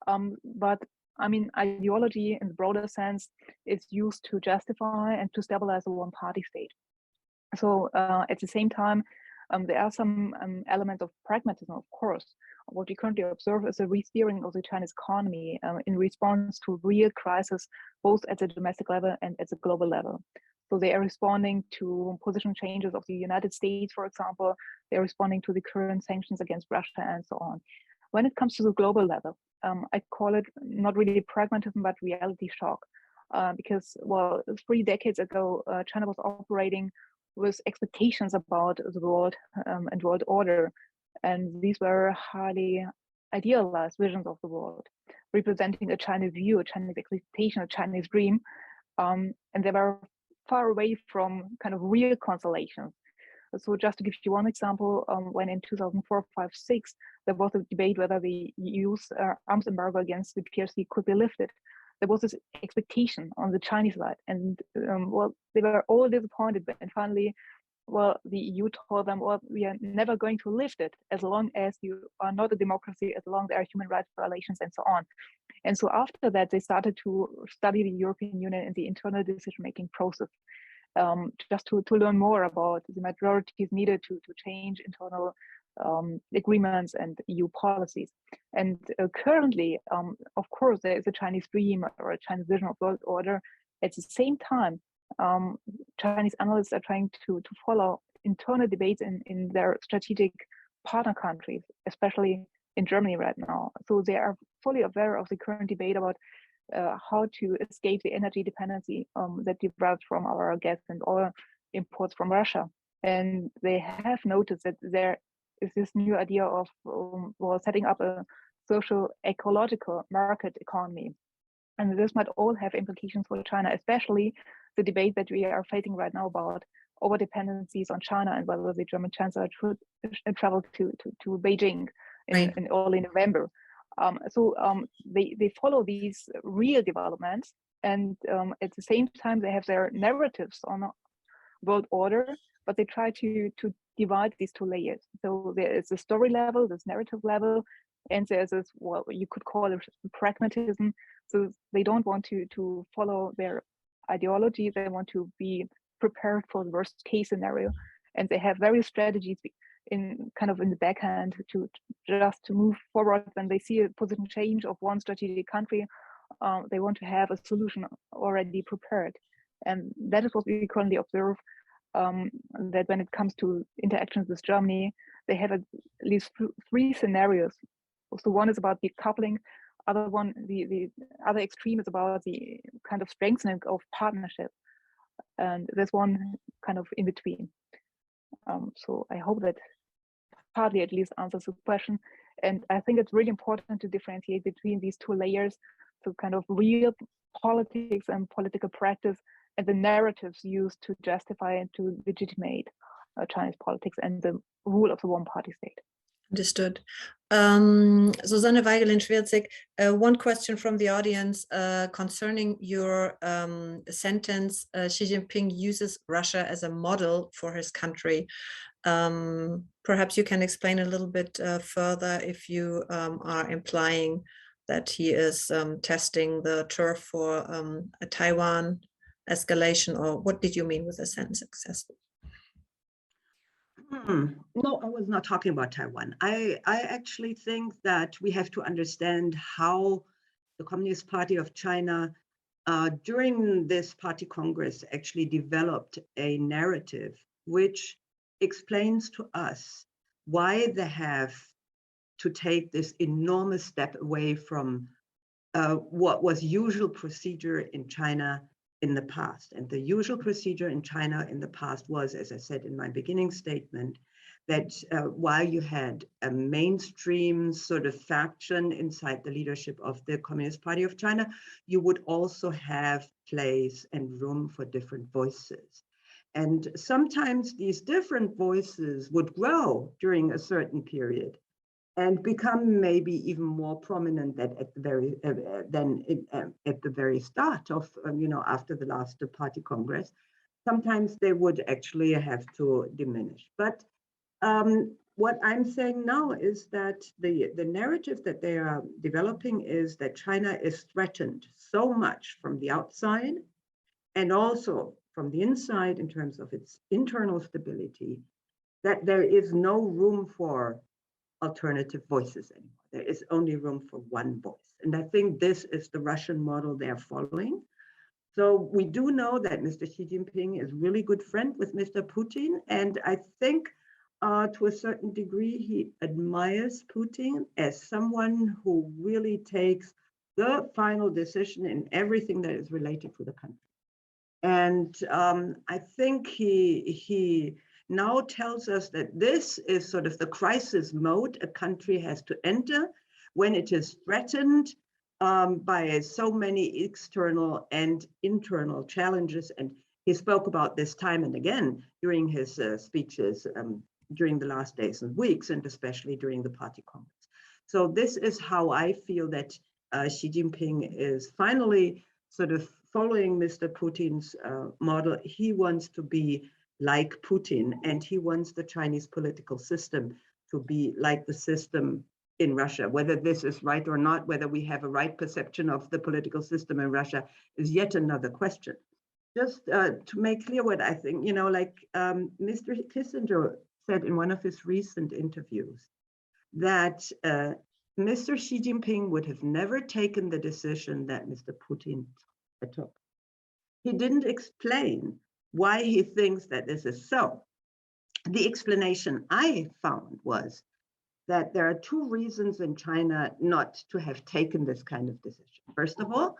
But I mean, ideology in the broader sense is used to justify and to stabilize a one-party state. So at the same time, there are some elements of pragmatism, of course. What we currently observe is a re-steering of the Chinese economy in response to real crisis, both at the domestic level and at the global level. So they are responding to position changes of the United States, for example. They're responding to the current sanctions against Russia and so on. When it comes to the global level, I call it not really pragmatism, but reality shock. Because, well, 3 decades ago, China was operating with expectations about the world and world order. And these were highly idealized visions of the world, representing a Chinese view, a Chinese expectation, a Chinese dream. And they were far away from kind of real constellations. So just to give you one example, when in 2004, 5, 6, there was a debate whether the EU's arms embargo against the PRC could be lifted. There was this expectation on the Chinese side, and well, they were all disappointed. And finally, well, the EU told them, well, we are never going to lift it as long as you are not a democracy, as long as there are human rights violations and so on. And so after that, they started to study the European Union and the internal decision-making process. Just to learn more about the majorities needed to change internal agreements and EU policies. And currently, of course, there is a Chinese dream or a Chinese vision of world order. At the same time, Chinese analysts are trying to follow internal debates in their strategic partner countries, especially in Germany right now. So they are fully aware of the current debate about how to escape the energy dependency that derives from our gas and oil imports from Russia. And they have noticed that there is this new idea of well, setting up a social ecological market economy. And this might all have implications for China, especially the debate that we are facing right now about over dependencies on China and whether the German chancellor should travel to Beijing in early November. So they follow these real developments, and at the same time they have their narratives on world order, but they try to divide these 2 layers. So there is the story level, this narrative level, and there's this, what you could call it pragmatism. So they don't want to follow their ideology, they want to be prepared for the worst case scenario, and they have various strategies in kind of in the backhand to move forward. When they see a position change of one strategic country, they want to have a solution already prepared. And that is what we currently observe, that when it comes to interactions with Germany, they have at least 3 scenarios. So one is about decoupling, the other extreme is about the kind of strengthening of partnership. And there's one kind of in between. So I hope that partly at least answers the question. And I think it's really important to differentiate between these 2 layers, so kind of real politics and political practice and the narratives used to justify and to legitimate Chinese politics and the rule of the one-party state. Understood. Susanne Weigelin-Schwierzig, one question from the audience concerning your sentence, Xi Jinping uses Russia as a model for his country. Perhaps you can explain a little bit further if you are implying that he is testing the turf for a Taiwan escalation, or what did you mean with the sentence successful? No, I was not talking about Taiwan. I actually think that we have to understand how the Communist Party of China during this party congress actually developed a narrative which explains to us why they have to take this enormous step away from what was usual procedure in China in the past. And the usual procedure in China in the past was, as I said in my beginning statement, that while you had a mainstream sort of faction inside the leadership of the Communist Party of China, you would also have place and room for different voices. And sometimes these different voices would grow during a certain period and become maybe even more prominent than at the very start of, after the last party congress. Sometimes they would actually have to diminish. But what I'm saying now is that the narrative that they are developing is that China is threatened so much from the outside and also from the inside in terms of its internal stability that there is no room for alternative voices anymore. There is only room for one voice. And I think this is the Russian model they're following. So we do know that Mr. Xi Jinping is really good friend with Mr. Putin. And I think to a certain degree, he admires Putin as someone who really takes the final decision in everything that is related to the country. And I think he now tells us that this is sort of the crisis mode a country has to enter when it is threatened by so many external and internal challenges. And he spoke about this time and again during his speeches during the last days and weeks, and especially during the party congress. So this is how I feel that Xi Jinping is finally sort of following Mr. Putin's model. He wants to be like Putin, and he wants the Chinese political system to be like the system in Russia. Whether this is right or not, whether we have a right perception of the political system in Russia is yet another question. Just to make clear what I think, Mr. Kissinger said in one of his recent interviews that Mr. Xi Jinping would have never taken the decision that Mr. Putin took. He didn't explain why he thinks that this is so. The explanation I found was that there are two reasons in China not to have taken this kind of decision. First of all,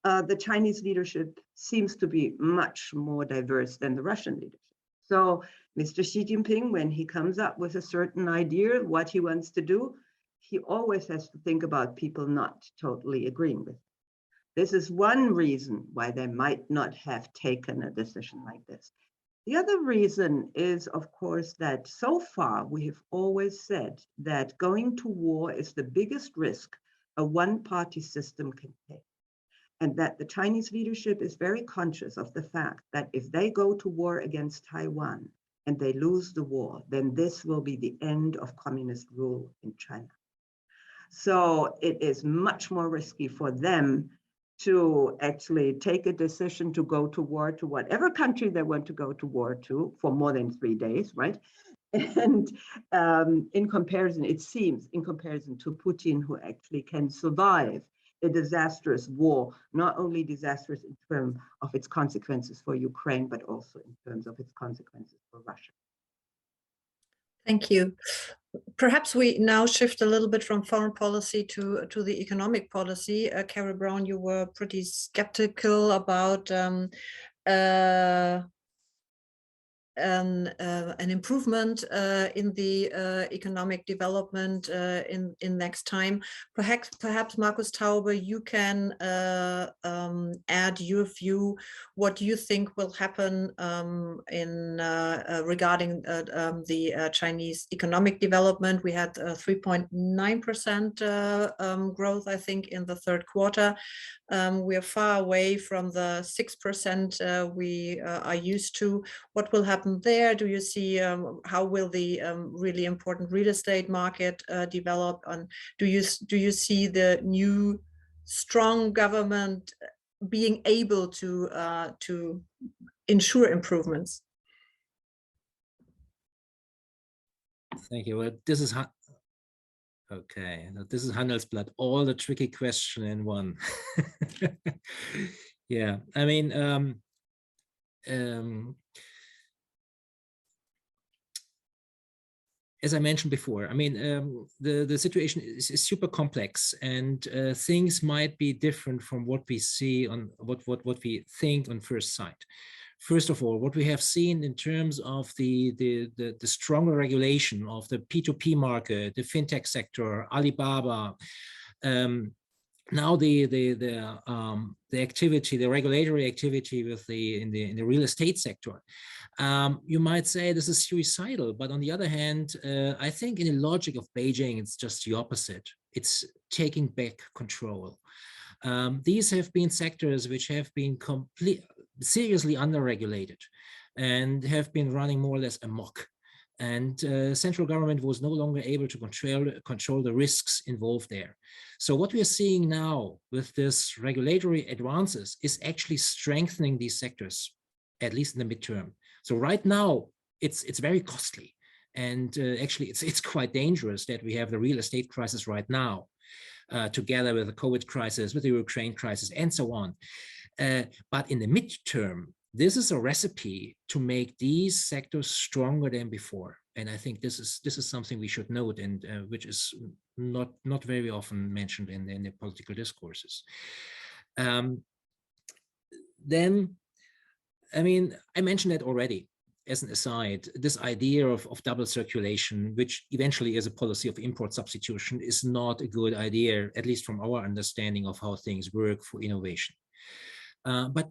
the Chinese leadership seems to be much more diverse than the Russian leadership. So Mr. Xi Jinping, when he comes up with a certain idea of what he wants to do, he always has to think about people not totally agreeing with him. This is one reason why they might not have taken a decision like this. The other reason is, of course, that so far we have always said that going to war is the biggest risk a one-party system can take. And that the Chinese leadership is very conscious of the fact that if they go to war against Taiwan and they lose the war, then this will be the end of communist rule in China. So it is much more risky for them to actually take a decision to go to war to whatever country they want to go to war to for more than 3 days, right? And in comparison, it seems, in comparison to Putin, who actually can survive a disastrous war, not only disastrous in terms of its consequences for Ukraine, but also in terms of its consequences for Russia. Thank you. Perhaps we now shift a little bit from foreign policy to the economic policy. Carol Brown, you were pretty skeptical about an improvement in the economic development in next time. Perhaps Markus Taube, you can add your view. What do you think will happen in regarding the Chinese economic development? We had 3.9% growth, I think, in the third quarter. We are far away from the 6% we are used to. What will happen there? Do you see how will the really important real estate market develop? And do you see the new strong government being able to ensure improvements? Thank you. Well, this is okay. This is Handelsblatt, all the tricky question in one. Yeah, I mean, as I mentioned before, I mean, the situation is super complex, and things might be different from what we see on what we think on first sight. First of all, what we have seen in terms of the stronger regulation of the P2P market, the fintech sector, Alibaba, now the activity, the regulatory activity with in the real estate sector, you might say this is suicidal, but on the other hand, I think in the logic of Beijing, it's just the opposite. It's taking back control. These have been sectors which have been seriously underregulated and have been running more or less amok. And central government was no longer able to control the risks involved there. So what we are seeing now with this regulatory advances is actually strengthening these sectors, at least in the midterm. So right now, it's very costly. And actually, it's quite dangerous that we have the real estate crisis right now, together with the COVID crisis, with the Ukraine crisis, and so on. But in the midterm, this is a recipe to make these sectors stronger than before. And I think this is something we should note, and which is not very often mentioned in the political discourses. Then, I mean, I mentioned it already as an aside, this idea of double circulation, which eventually is a policy of import substitution, is not a good idea, at least from our understanding of how things work for innovation. But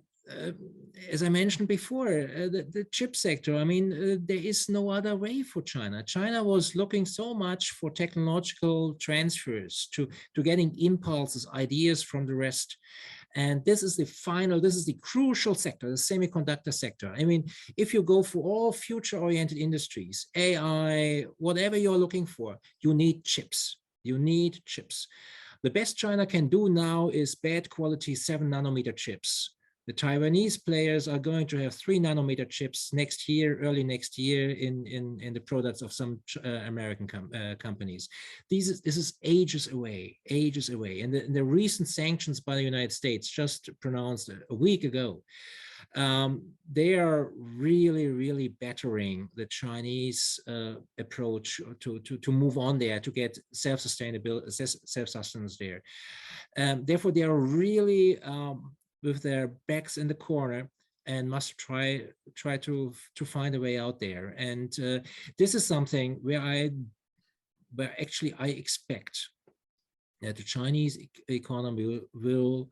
as I mentioned before, the chip sector, I mean, there is no other way for China. China was looking so much for technological transfers, to getting impulses, ideas from the rest. And this is the crucial sector, the semiconductor sector. I mean, if you go for all future-oriented industries, AI, whatever you're looking for, you need chips. You need chips. The best China can do now is bad quality 7-nanometer chips. The Taiwanese players are going to have 3-nanometer chips next year, early next year, in the products of some American companies. This is ages away, ages away. And the recent sanctions by the United States, just pronounced a week ago, they are really, really bettering the Chinese approach to move on there, to get self-sustenance there. Therefore, they are really with their backs in the corner and must try to find a way out there. And this is something where actually I expect that the Chinese economy will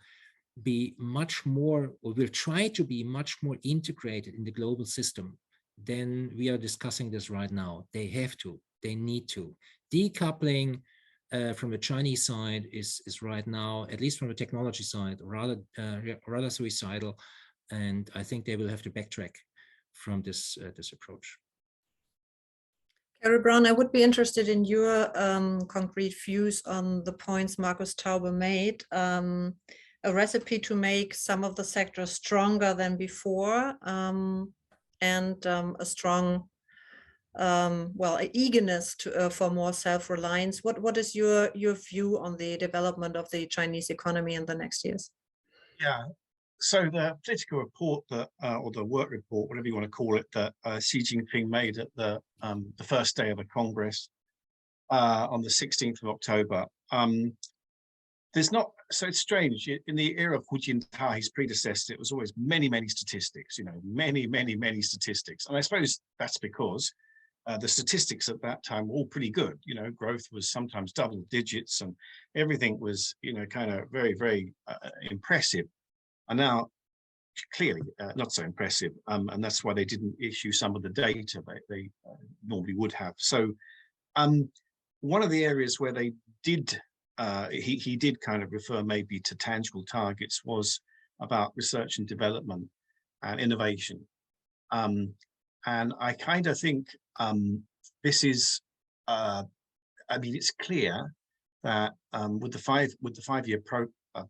be much more, or will try to be much more integrated in the global system than we are discussing this right now. They have to, they need to. Decoupling from the Chinese side is right now, at least from the technology side, rather suicidal, and I think they will have to backtrack from this approach. Carol Brown, I would be interested in your concrete views on the points Markus Taube made. A recipe to make some of the sectors stronger than before, and a strong eagerness for more self-reliance. What is your view on the development of the Chinese economy in the next years? Yeah, so the political report that, or the work report, whatever you want to call it, that Xi Jinping made at the first day of the Congress on the 16th of October, there's not, so it's strange, in the era of Hu Jintao, his predecessor, it was always many, many statistics, you know, many, many, many statistics. And I suppose that's because the statistics at that time were all pretty good. You know, growth was sometimes double digits and everything was, you know, kind of very, very impressive. And now, clearly not so impressive. And that's why they didn't issue some of the data they normally would have. So one of the areas where they did, he did kind of refer maybe to tangible targets was about research and development and innovation. And I kind of think this is, I mean, it's clear that with the five-year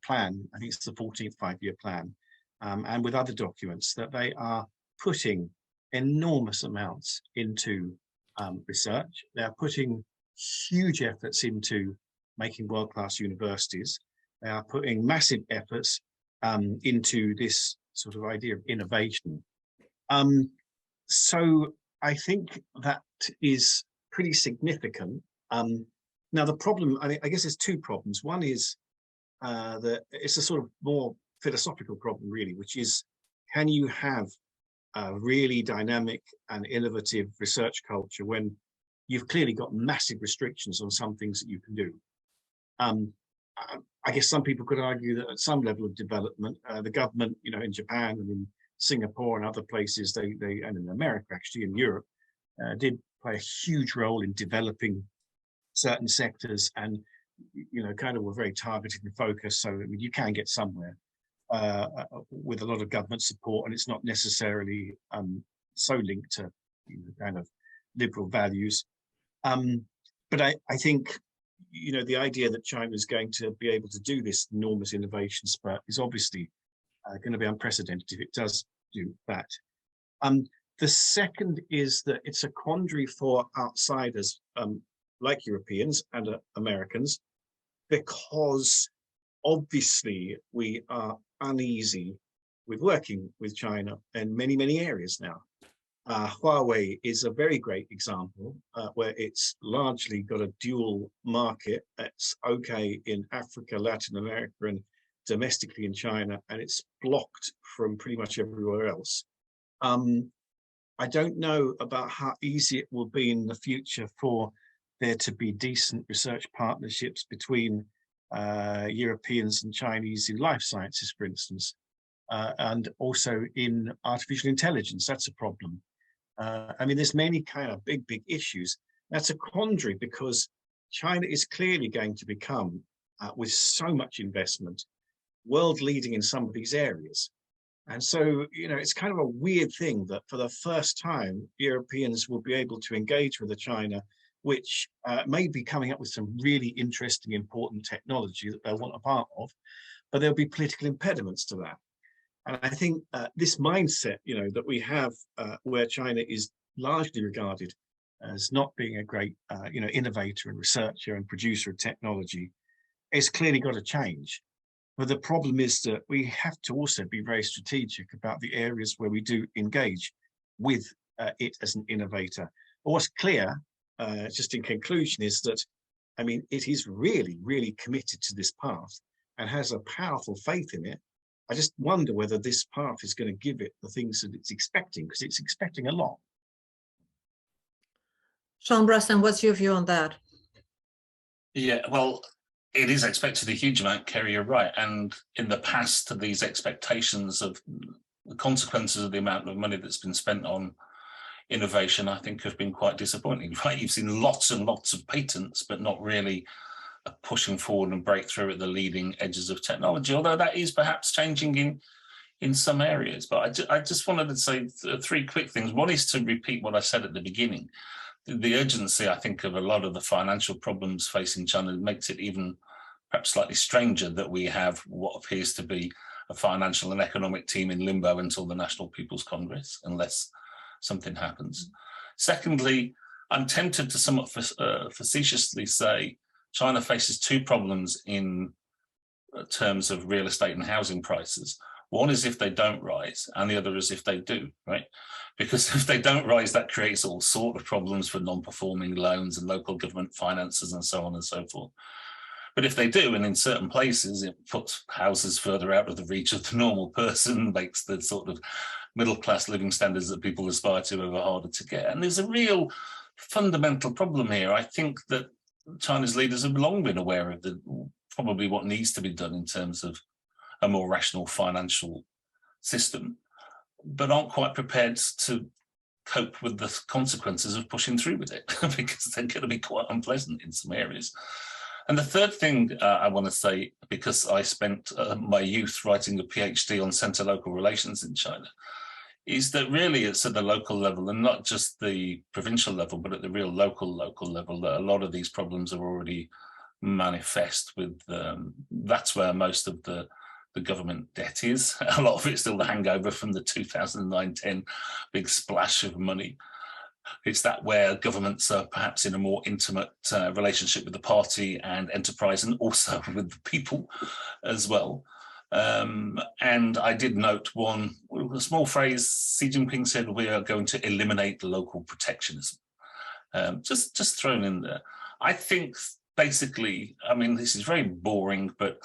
plan, I think it's the 14th five-year plan, and with other documents, that they are putting enormous amounts into research. They're putting huge efforts into making world-class universities. They are putting massive efforts into this sort of idea of innovation. So I think that is pretty significant. Now the problem, I guess there's two problems. One is that it's a sort of more philosophical problem really, which is, can you have a really dynamic and innovative research culture when you've clearly got massive restrictions on some things that you can do? I guess some people could argue that at some level of development, the government, you know, in Japan and in Singapore and other places, and in America actually, in Europe, did play a huge role in developing certain sectors, and you know, kind of were very targeted and focused. So I mean, you can get somewhere with a lot of government support, and it's not necessarily so linked to, you know, kind of liberal values. But I think, you know, the idea that China is going to be able to do this enormous innovation spurt is obviously going to be unprecedented if it does do that. The second is that it's a quandary for outsiders like Europeans and Americans, because obviously we are uneasy with working with China in many, many areas now. Huawei is a very great example where it's largely got a dual market. It's okay in Africa, Latin America, and domestically in China, and it's blocked from pretty much everywhere else. I don't know about how easy it will be in the future for there to be decent research partnerships between Europeans and Chinese in life sciences, for instance, and also in artificial intelligence. That's a problem. I mean, there's many kind of big issues. That's a quandary because China is clearly going to become, with so much investment, world leading in some of these areas. And so, you know, it's kind of a weird thing that for the first time, Europeans will be able to engage with a China which may be coming up with some really interesting, important technology that they'll want a part of, but there'll be political impediments to that. And I think this mindset, you know, that we have where China is largely regarded as not being a great, you know, innovator and researcher and producer of technology, it's clearly got to change. But the problem is that we have to also be very strategic about the areas where we do engage with it as an innovator. But what's clear, just in conclusion, is that, I mean, it is really, really committed to this path and has a powerful faith in it. I just wonder whether this path is going to give it the things that it's expecting, because it's expecting a lot. Sean Braston, what's your view on that? Yeah, well, it is expected a huge amount, Kerry, you're right. And in the past, these expectations of the consequences of the amount of money that's been spent on innovation, I think, have been quite disappointing, right? You've seen lots and lots of patents, but not really pushing forward and breakthrough at the leading edges of technology, although that is perhaps changing in some areas. But I just wanted to say three quick things. One is to repeat what I said at the beginning. The urgency, I think, of a lot of the financial problems facing China makes it even perhaps slightly stranger that we have what appears to be a financial and economic team in limbo until the National People's Congress, unless something happens. Secondly, I'm tempted to somewhat facetiously say China faces two problems in terms of real estate and housing prices. One is if they don't rise, and the other is if they do, right? Because if they don't rise, that creates all sorts of problems for non-performing loans and local government finances and so on and so forth. But if they do, and in certain places, it puts houses further out of the reach of the normal person, makes the sort of middle-class living standards that people aspire to ever harder to get. And there's a real fundamental problem here. I think that China's leaders have long been aware of probably what needs to be done in terms of a more rational financial system, but aren't quite prepared to cope with the consequences of pushing through with it, because they're going to be quite unpleasant in some areas. And the third thing I want to say, because I spent my youth writing a PhD on center-local relations in China, is that really it's at the local level, and not just the provincial level, but at the real local level, that a lot of these problems are already manifest with. That's where most of the government debt is. A lot of it's still the hangover from the 2009-10 big splash of money. It's that where governments are perhaps in a more intimate relationship with the party and enterprise, and also with the people as well. And I did note a small phrase. Xi Jinping said, "We are going to eliminate local protectionism." Just thrown in there. I think basically, I mean, this is very boring, but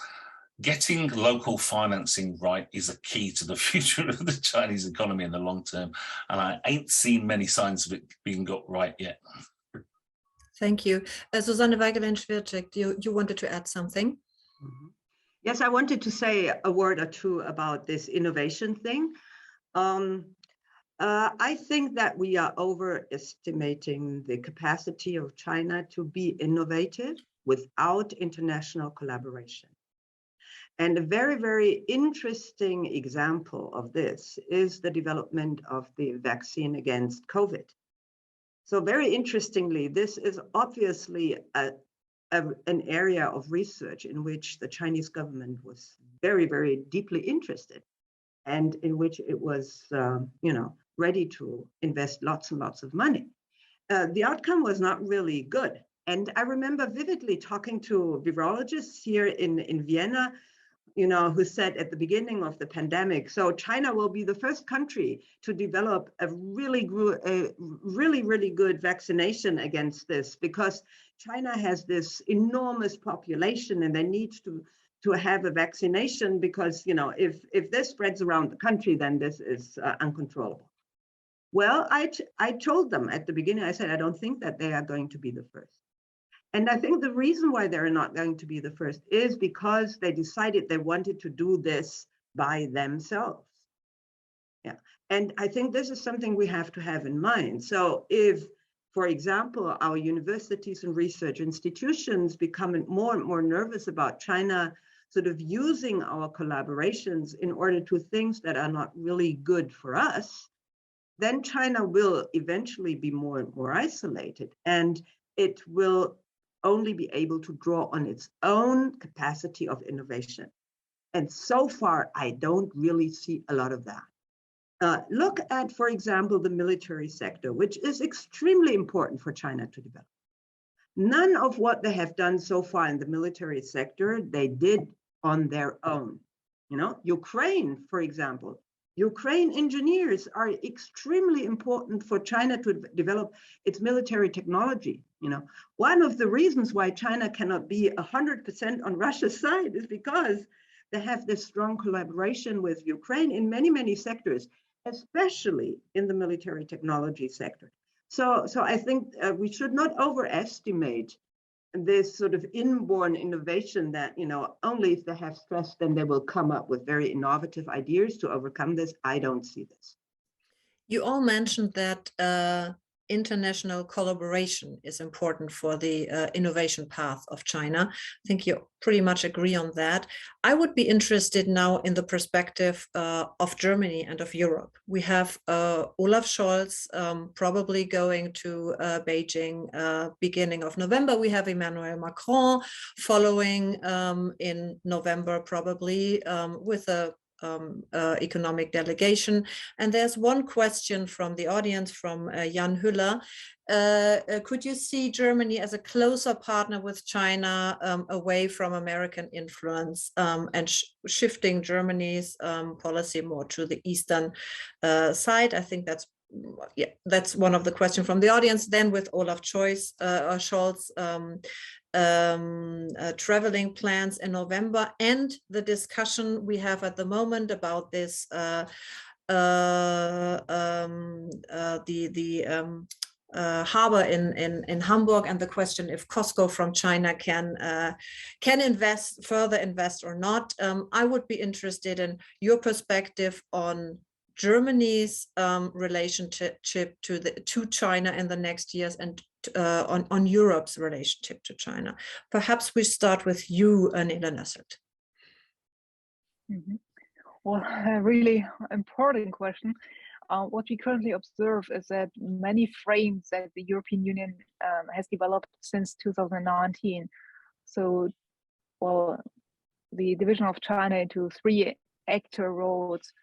getting local financing right is a key to the future of the Chinese economy in the long term. And I ain't seen many signs of it being got right yet. Thank you. Susanne Weigel-Schwirczyk, you wanted to add something? Mm-hmm. Yes, I wanted to say a word or two about this innovation thing. I think that we are overestimating the capacity of China to be innovative without international collaboration. And a very, very interesting example of this is the development of the vaccine against COVID. So very interestingly, this is obviously an area of research in which the Chinese government was very, very deeply interested, and in which it was, ready to invest lots and lots of money. The outcome was not really good. And I remember vividly talking to virologists here in Vienna, who said at the beginning of the pandemic, so China will be the first country to develop a really good vaccination against this, because China has this enormous population and they need to have a vaccination, because, if this spreads around the country, then this is uncontrollable. Well, I told them at the beginning, I said, I don't think that they are going to be the first. And I think the reason why they're not going to be the first is because they decided they wanted to do this by themselves. Yeah, and I think this is something we have to have in mind. So if, for example, our universities and research institutions become more and more nervous about China sort of using our collaborations in order to things that are not really good for us, then China will eventually be more and more isolated, and it will only be able to draw on its own capacity of innovation. And so far, I don't really see a lot of that. Look at, for example, the military sector, which is extremely important for China to develop. None of what they have done so far in the military sector, they did on their own. Ukraine, for example, Ukraine engineers are extremely important for China to develop its military technology. One of the reasons why China cannot be 100% on Russia's side is because they have this strong collaboration with Ukraine in many, many sectors, especially in the military technology sector. So I think we should not overestimate this sort of inborn innovation that, only if they have stress, then they will come up with very innovative ideas to overcome this. I don't see this. You all mentioned that international collaboration is important for the innovation path of China. I think you pretty much agree on that. I would be interested now in the perspective of Germany and of Europe. We have Olaf Scholz probably going to Beijing beginning of November. We have Emmanuel Macron following in November probably with a economic delegation. And there's one question from the audience from Jan Hüller. Could you see Germany as a closer partner with China away from American influence and shifting Germany's policy more to the eastern side? I think that's one of the questions from the audience. Then with Olaf Scholz, traveling plans in November, and the discussion we have at the moment about this harbor in Hamburg, and the question if COSCO from China can further invest or not. I would be interested in your perspective on Germany's relationship to China in the next years, and on Europe's relationship to China. Perhaps we start with you, Nele Nasselt. Well, a really important question. What we currently observe is that many frames that the European Union has developed since 2019. So, well, the division of China into 3 actor roles,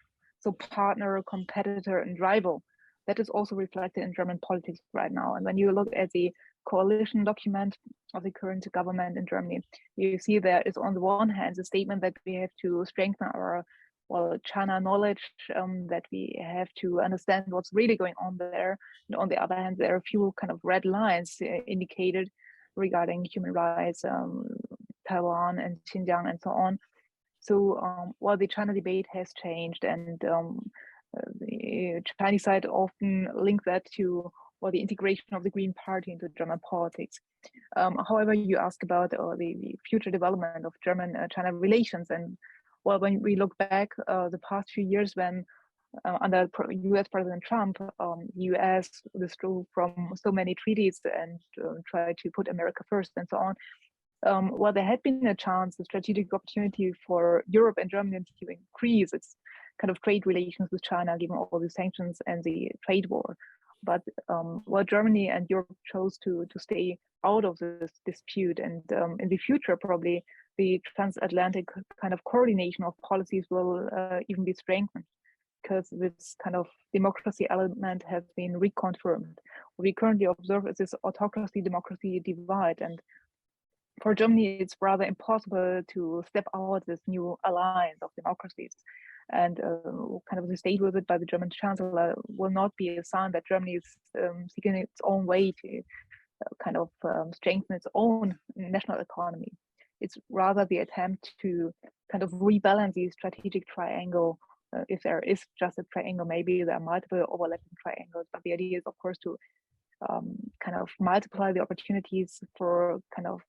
so partner, competitor, and rival. That is also reflected in German politics right now. And when you look at the coalition document of the current government in Germany, you see there is on the one hand the statement that we have to strengthen our China knowledge, that we have to understand what's really going on there. And on the other hand, there are a few kind of red lines indicated regarding human rights, Taiwan and Xinjiang and so on. So while the China debate has changed, and the Chinese side often link that to the integration of the Green Party into German politics. However, you ask about the future development of German-China relations, and well, when we look back the past few years, when under U.S. President Trump, U.S. withdrew from so many treaties and tried to put America first and so on. Well, there had been a chance, a strategic opportunity for Europe and Germany to increase its kind of trade relations with China, given all the sanctions and the trade war. But well, Germany and Europe chose to stay out of this dispute, and in the future, probably the transatlantic kind of coordination of policies will even be strengthened, because this kind of democracy element has been reconfirmed. What we currently observe is this autocracy-democracy divide, and for Germany, it's rather impossible to step out of this new alliance of democracies. And kind of the state visit by the German Chancellor will not be a sign that Germany is seeking its own way to kind of strengthen its own national economy. It's rather the attempt to kind of rebalance the strategic triangle. If there is just a triangle, maybe there are multiple overlapping triangles, but the idea is, of course, to kind of multiply the opportunities for kind of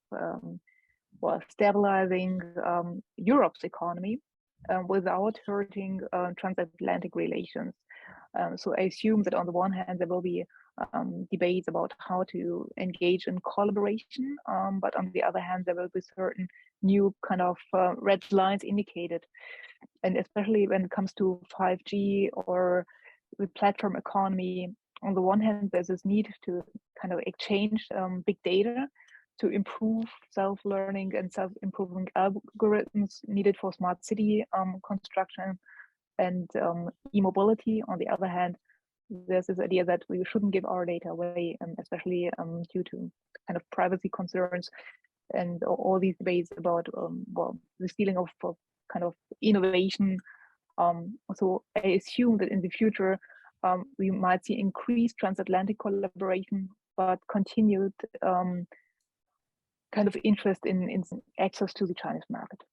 stabilizing Europe's economy without hurting transatlantic relations. So I assume that on the one hand, there will be debates about how to engage in collaboration, but on the other hand, there will be certain new kind of red lines indicated. And especially when it comes to 5G or the platform economy, on the one hand, there's this need to kind of exchange big data to improve self-learning and self-improving algorithms needed for smart city construction and e-mobility. On the other hand, there's this idea that we shouldn't give our data away, especially due to kind of privacy concerns and all these debates about the stealing of kind of innovation. So I assume that in the future, we might see increased transatlantic collaboration, but continued kind of interest in access to the Chinese market.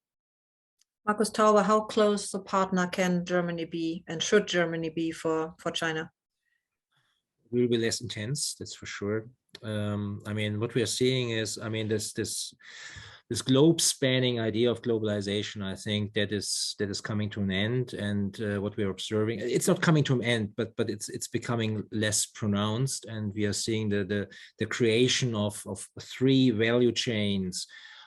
Markus Tauber, how close a partner can Germany be, and should Germany be for China? Will be less intense, that's for sure. I mean, what we are seeing is, I mean, this globe-spanning idea of globalization, I think that is coming to an end, and what we are observing, it's not coming to an end, but it's becoming less pronounced, and we are seeing the creation of 3 value chains,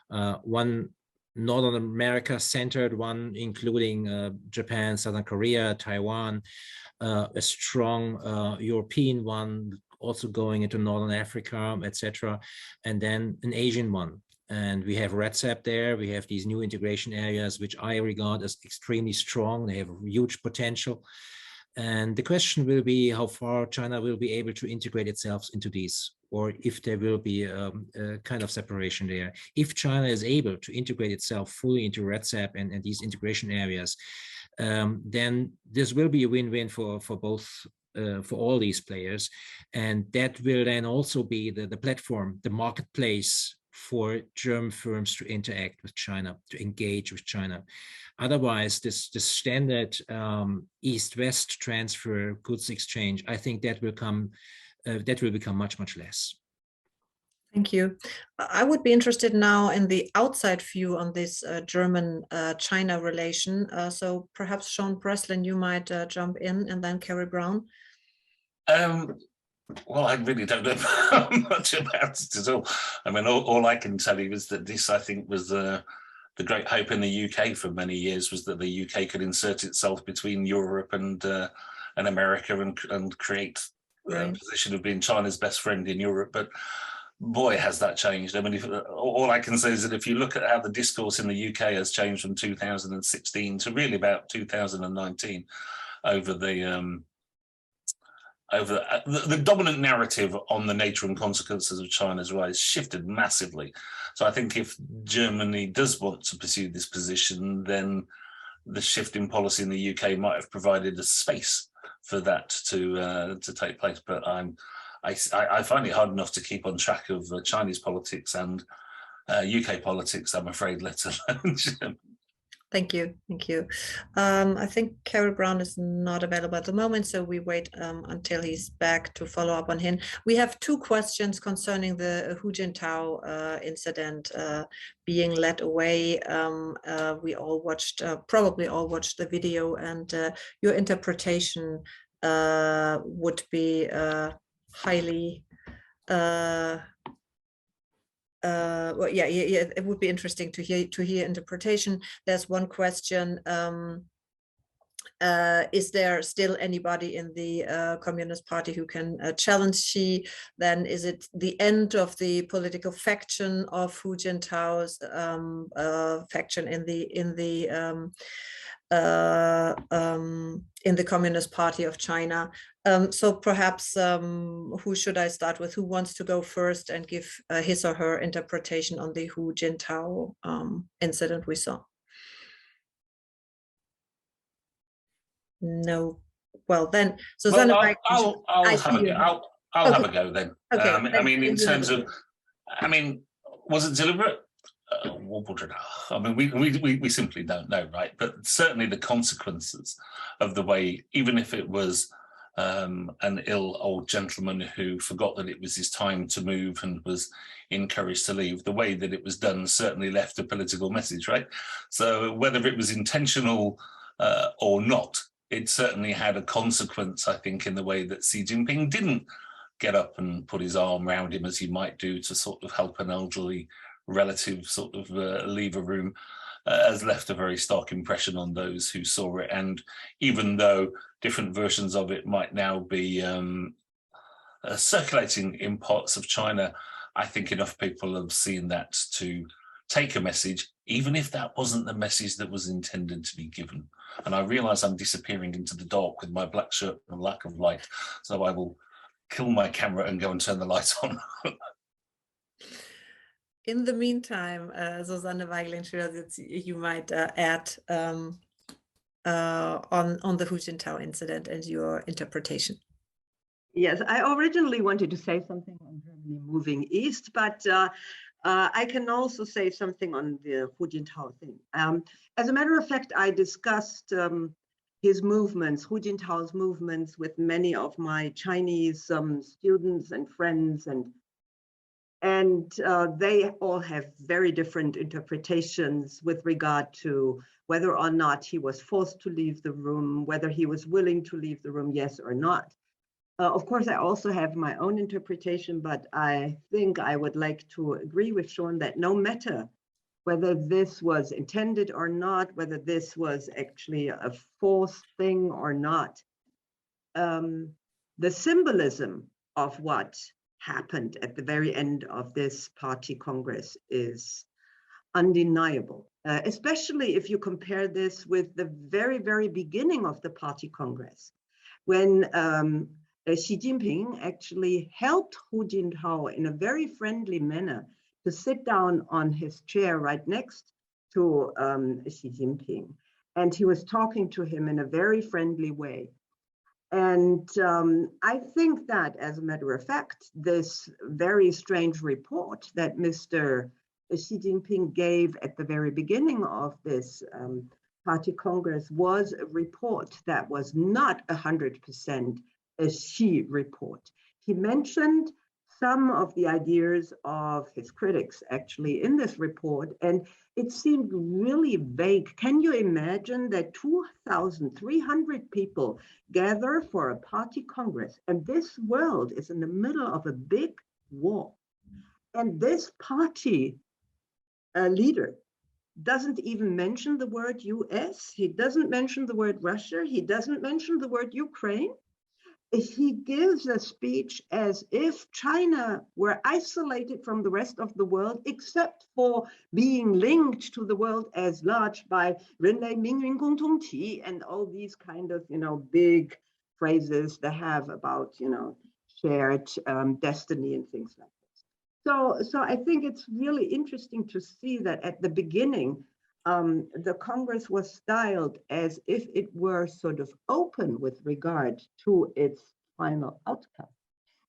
one Northern America centered, one including Japan, Southern Korea, Taiwan, a strong European one also going into Northern Africa, etc., and then an Asian one. And we have RCEP there. We have these new integration areas, which I regard as extremely strong. They have huge potential. And the question will be how far China will be able to integrate itself into these, or if there will be a kind of separation there. If China is able to integrate itself fully into RCEP and these integration areas, then this will be a win-win for both, for all these players. And that will then also be the platform, the marketplace for German firms to interact with China, to engage with China. Otherwise, this standard East-West transfer goods exchange, I think that will become much, much less. Thank you. I would be interested now in the outside view on this German-China relation. So perhaps Sean Breslin, you might jump in, and then Carrie Brown. Well, I really don't know much about it at all. I mean, all I can tell you is that this, I think, was the great hope in the UK for many years, was that the UK could insert itself between Europe and America and create a position of being China's best friend in Europe. But boy, has that changed. I mean, all I can say is that if you look at how the discourse in the UK has changed from 2016 to really about 2019, over the dominant narrative on the nature and consequences of China's rise shifted massively. So I think if Germany does want to pursue this position, then the shift in policy in the UK might have provided a space for that to take place. But I find it hard enough to keep on track of Chinese politics and UK politics, I'm afraid, let alone German. Thank you. Thank you. I think Carrie Brown is not available at the moment, so we wait until he's back to follow up on him. We have two questions concerning the Hu Jintao incident being led away. We all watched, probably all watched the video, and your interpretation would be highly well, yeah, it would be interesting to hear interpretation. There's one question: is there still anybody in the Communist Party who can challenge Xi? Then is it the end of the political faction of Hu Jintao's faction in the Communist Party of China? So perhaps who should I start with? Who wants to go first and give his or her interpretation on the Hu Jintao incident we saw? No. Well, then, Susanne, I'll have a go then. Okay. I mean, in terms of, I mean, was it deliberate? I mean, we simply don't know, right? But certainly the consequences of the way, even if it was an ill old gentleman who forgot that it was his time to move and was encouraged to leave, the way that it was done certainly left a political message, right? So whether it was intentional or not, it certainly had a consequence, I think, in the way that Xi Jinping didn't get up and put his arm around him as he might do to sort of help an elderly relative sort of leave a room, has left a very stark impression on those who saw it. And even though different versions of it might now be circulating in parts of China, I think enough people have seen that to take a message, even if that wasn't the message that was intended to be given. And I realize I'm disappearing into the dark with my black shirt and lack of light, so I will kill my camera and go and turn the lights on. In the meantime, Susanne Weigel-Schüler, you might add on the Hu Jintao incident and your interpretation. Yes, I originally wanted to say something on Germany moving east, but I can also say something on the Hu Jintao thing. As a matter of fact, I discussed his movements, Hu Jintao's movements, with many of my Chinese students and friends, and they all have very different interpretations with regard to whether or not he was forced to leave the room, whether he was willing to leave the room, yes or not. Of course, I also have my own interpretation, but I think I would like to agree with Sean that no matter whether this was intended or not, whether this was actually a forced thing or not, the symbolism of what happened at the very end of this party congress is undeniable, especially if you compare this with the very, very beginning of the party congress, when Xi Jinping actually helped Hu Jintao in a very friendly manner to sit down on his chair right next to Xi Jinping. And he was talking to him in a very friendly way. And I think that, as a matter of fact, this very strange report that Mr. Xi Jinping gave at the very beginning of this party congress was a report that was not 100% a Xi report. He mentioned some of the ideas of his critics actually in this report, and it seemed really vague. Can you imagine that 2,300 people gather for a party congress, and this world is in the middle of a big war, and this party leader doesn't even mention the word US, he doesn't mention the word Russia, he doesn't mention the word Ukraine. He gives a speech as if China were isolated from the rest of the world, except for being linked to the world as large by 人类命运共同体 and all these kind of, big phrases they have about, shared destiny and things like this. So I think it's really interesting to see that at the beginning, the Congress was styled as if it were sort of open with regard to its final outcome.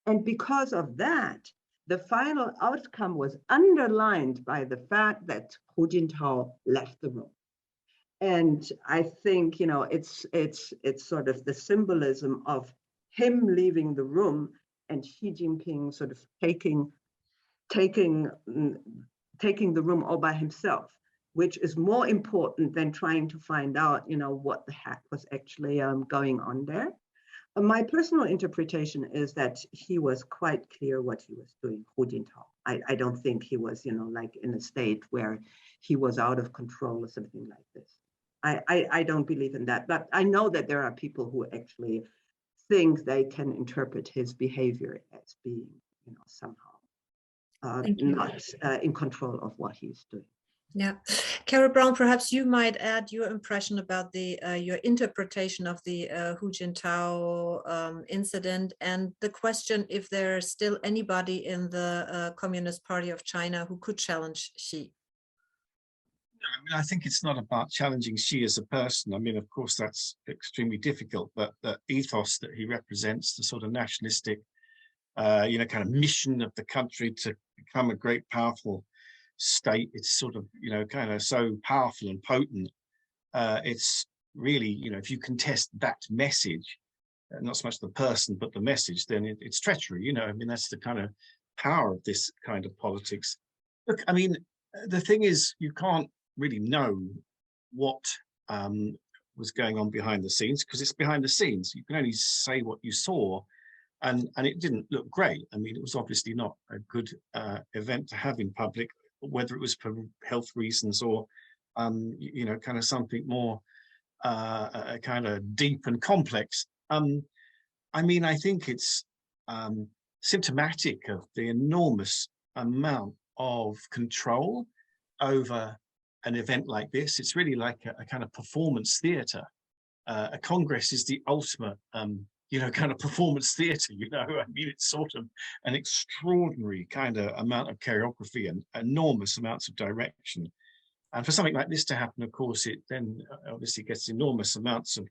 And because of that, the final outcome was underlined by the fact that Hu Jintao left the room. And I think, it's sort of the symbolism of him leaving the room and Xi Jinping sort of taking the room all by himself, which is more important than trying to find out, what the heck was actually going on there. My personal interpretation is that he was quite clear what he was doing, Hu Jintao. I don't think he was, like in a state where he was out of control or something like this. I don't believe in that, but I know that there are people who actually think they can interpret his behavior as being, somehow not in control of what he's doing. Yeah, Carol Brown, perhaps you might add your impression about the your interpretation of the Hu Jintao incident, and the question if there's still anybody in the Communist Party of China who could challenge Xi. I think it's not about challenging Xi as a person. I mean, of course, that's extremely difficult, but the ethos that he represents, the sort of nationalistic, kind of mission of the country to become a great, powerful state, it's sort of, kind of so powerful and potent. It's really, if you contest that message, not so much the person, but the message, then it's treachery, I mean, that's the kind of power of this kind of politics. Look, I mean, the thing is, you can't really know what was going on behind the scenes, because it's behind the scenes. You can only say what you saw, and it didn't look great. I mean, it was obviously not a good event to have in public, whether it was for health reasons or kind of something more kind of deep and complex. I mean, I think it's symptomatic of the enormous amount of control over an event like this. It's really like a kind of performance theater. A Congress is the ultimate, kind of performance theater, I mean, it's sort of an extraordinary kind of amount of choreography and enormous amounts of direction. And for something like this to happen, of course, it then obviously gets enormous amounts of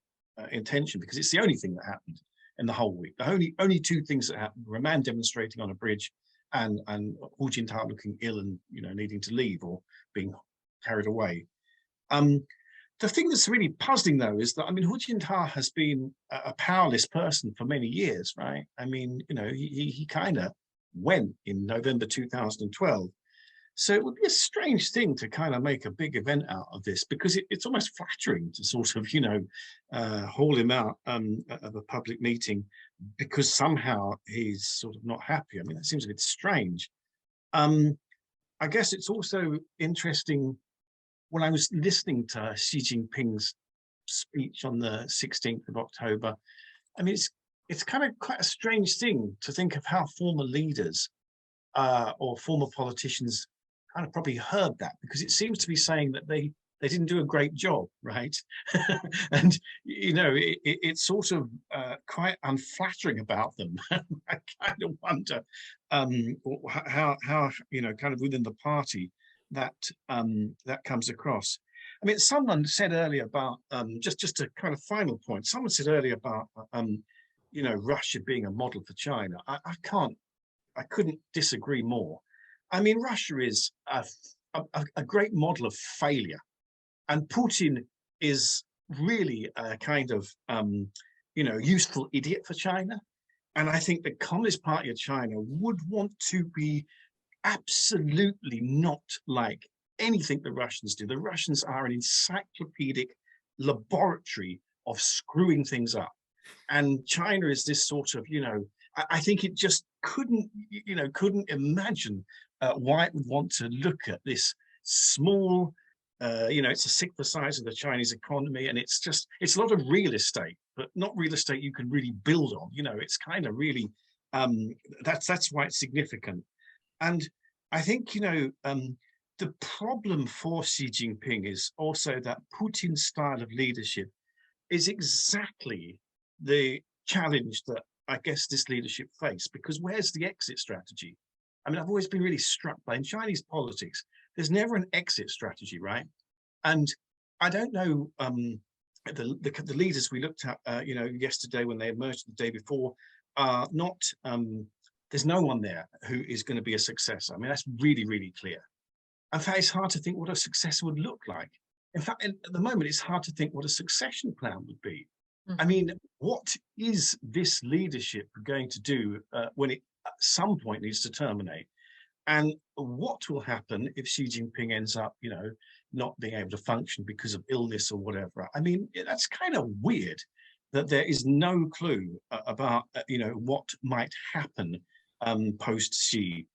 attention, because it's the only thing that happened in the whole week. The only two things that happened were a man demonstrating on a bridge and Hu Jintao looking ill and, needing to leave or being carried away. The thing that's really puzzling, though, is that, I mean, Hu Jintao has been a powerless person for many years, right? I mean, he kind of went in November 2012. So it would be a strange thing to kind of make a big event out of this, because it's almost flattering to sort of, haul him out of a public meeting because somehow he's sort of not happy. I mean, that seems a bit strange. I guess it's also interesting, when I was listening to Xi Jinping's speech on the 16th of October, I mean, it's kind of quite a strange thing to think of how former leaders or former politicians kind of probably heard that, because it seems to be saying that they didn't do a great job, right? And, it's sort of quite unflattering about them. I kind of wonder how kind of within the party that comes across. I mean, someone said earlier about just a kind of final point. Someone said earlier about you know, Russia being a model for China, I couldn't disagree more. I mean, Russia is a great model of failure, and Putin is really a kind of, you know, useful idiot for China. And I think the Communist Party of China would want to be absolutely not like anything the Russians do. The Russians are an encyclopedic laboratory of screwing things up. And China is this sort of, you know, I think it just couldn't imagine why it would want to look at this small, you know, it's a sixth the size of the Chinese economy, and it's a lot of real estate, but not real estate you can really build on. You know, it's kind of really, that's why it's significant. And I think, you know, the problem for Xi Jinping is also that Putin's style of leadership is exactly the challenge that I guess this leadership faced, because where's the exit strategy? I mean, I've always been really struck by in Chinese politics, there's never an exit strategy, right? And I don't know, the leaders we looked at, you know, yesterday when they emerged the day before, are not, there's no one there who is going to be a successor. I mean, that's really, really clear. In fact, it's hard to think what a successor would look like. In fact, at the moment, it's hard to think what a succession plan would be. Mm-hmm. I mean, what is this leadership going to do when it at some point needs to terminate? And what will happen if Xi Jinping ends up, you know, not being able to function because of illness or whatever? I mean, that's kind of weird that there is no clue about, you know, what might happen post-Xi.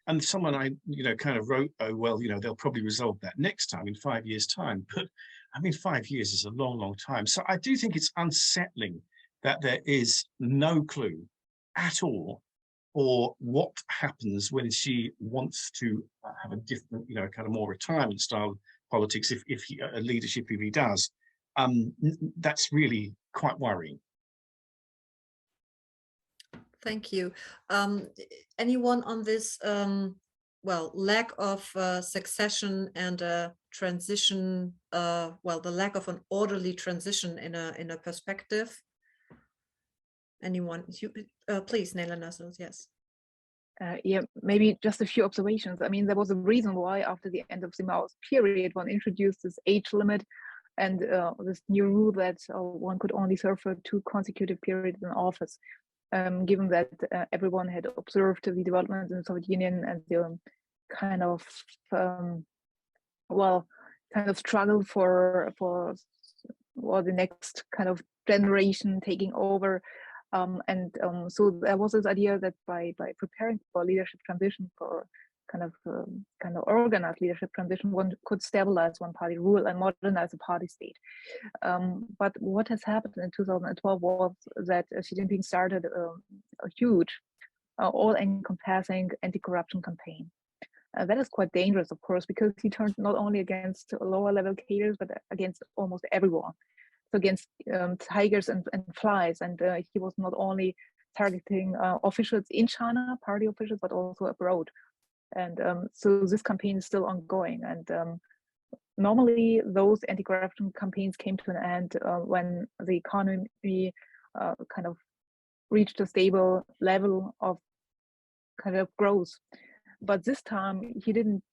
And someone I, you know, kind of wrote, oh, well, you know, they'll probably resolve that next time in 5 years' time. But I mean, 5 years is a long, long time. So I do think it's unsettling that there is no clue at all for what happens when Xi wants to have a different, you know, kind of more retirement style politics, if he, leadership, if he does. That's really quite worrying. Thank you. Anyone on this, well, lack of succession and transition, well, the lack of an orderly transition in a perspective? Anyone? You, please, Nela Nasselt, yes. Yeah, maybe just a few observations. I mean, there was a reason why after the end of the Mao's period, one introduced this age limit and this new rule that one could only serve for 2 consecutive periods in office. Given that everyone had observed the developments in the Soviet Union and the kind of, well, kind of struggle for the next kind of generation taking over. So there was this idea that by preparing for leadership transition, for kind of organized leadership transition, one could stabilize one-party rule and modernize a party state. But what has happened in 2012 was that Xi Jinping started a huge, all-encompassing anti-corruption campaign. That is quite dangerous, of course, because he turned not only against lower-level cadres, but against almost everyone. So against tigers and flies, and he was not only targeting officials in China, party officials, but also abroad. And so this campaign is still ongoing. And normally those anti-corruption campaigns came to an end when the economy kind of reached a stable level of kind of growth. But this time he didn't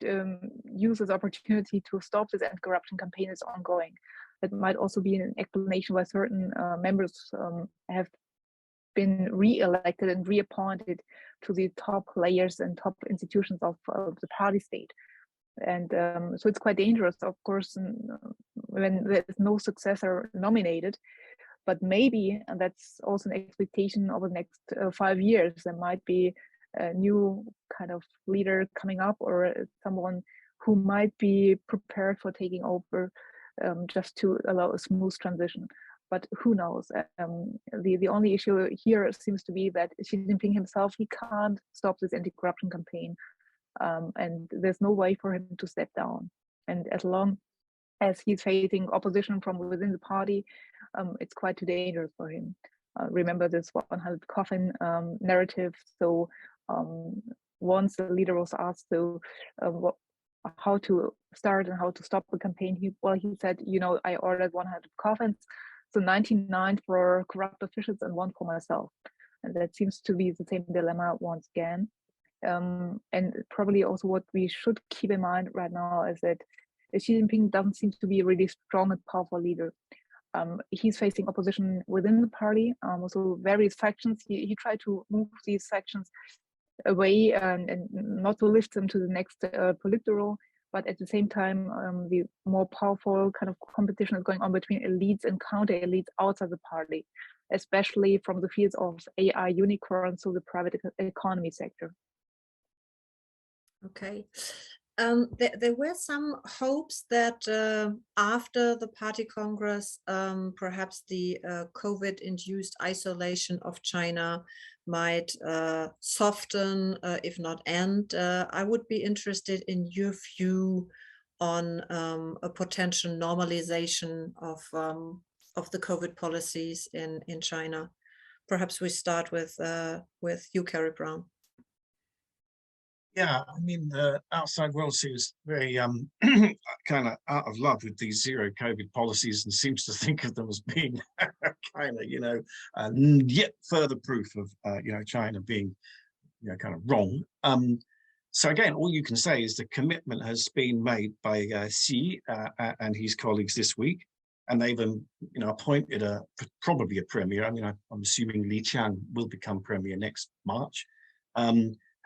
use this opportunity to stop this anti-corruption campaign is ongoing. That might also be an explanation why certain members have been re-elected and reappointed to the top layers and top institutions of the party state. And so it's quite dangerous, of course, when there's no successor nominated. But maybe, and that's also an expectation over the next 5 years, there might be a new kind of leader coming up, or someone who might be prepared for taking over, just to allow a smooth transition. But who knows? The only issue here seems to be that Xi Jinping himself, he can't stop this anti-corruption campaign, and there's no way for him to step down. And as long as he's facing opposition from within the party, it's quite too dangerous for him. Remember this 100 coffin narrative. So once the leader was asked how to start and how to stop the campaign, he said, you know, I ordered 100 coffins, So 99 for corrupt officials and 1 for myself. And that seems to be the same dilemma once again. And probably also what we should keep in mind right now is that Xi Jinping doesn't seem to be a really strong and powerful leader. He's facing opposition within the party, also various factions. He tried to move these factions away and not to lift them to the next Politburo, but at the same time, the more powerful kind of competition is going on between elites and counter-elites outside the party, especially from the fields of AI unicorns, so the private economy sector. Okay. There were some hopes that after the party congress, perhaps the COVID-induced isolation of China might soften, if not end. I would be interested in your view on a potential normalization of the COVID policies in China. Perhaps we start with you, Carrie Brown. Yeah, I mean, the outside world seems very kind of out of love with these zero COVID policies and seems to think of them as being kind of, yet further proof of, China being, kind of wrong. So again, all you can say is the commitment has been made by Xi and his colleagues this week, and they've, appointed probably a premier. I mean, I'm assuming Li Qiang will become premier next March.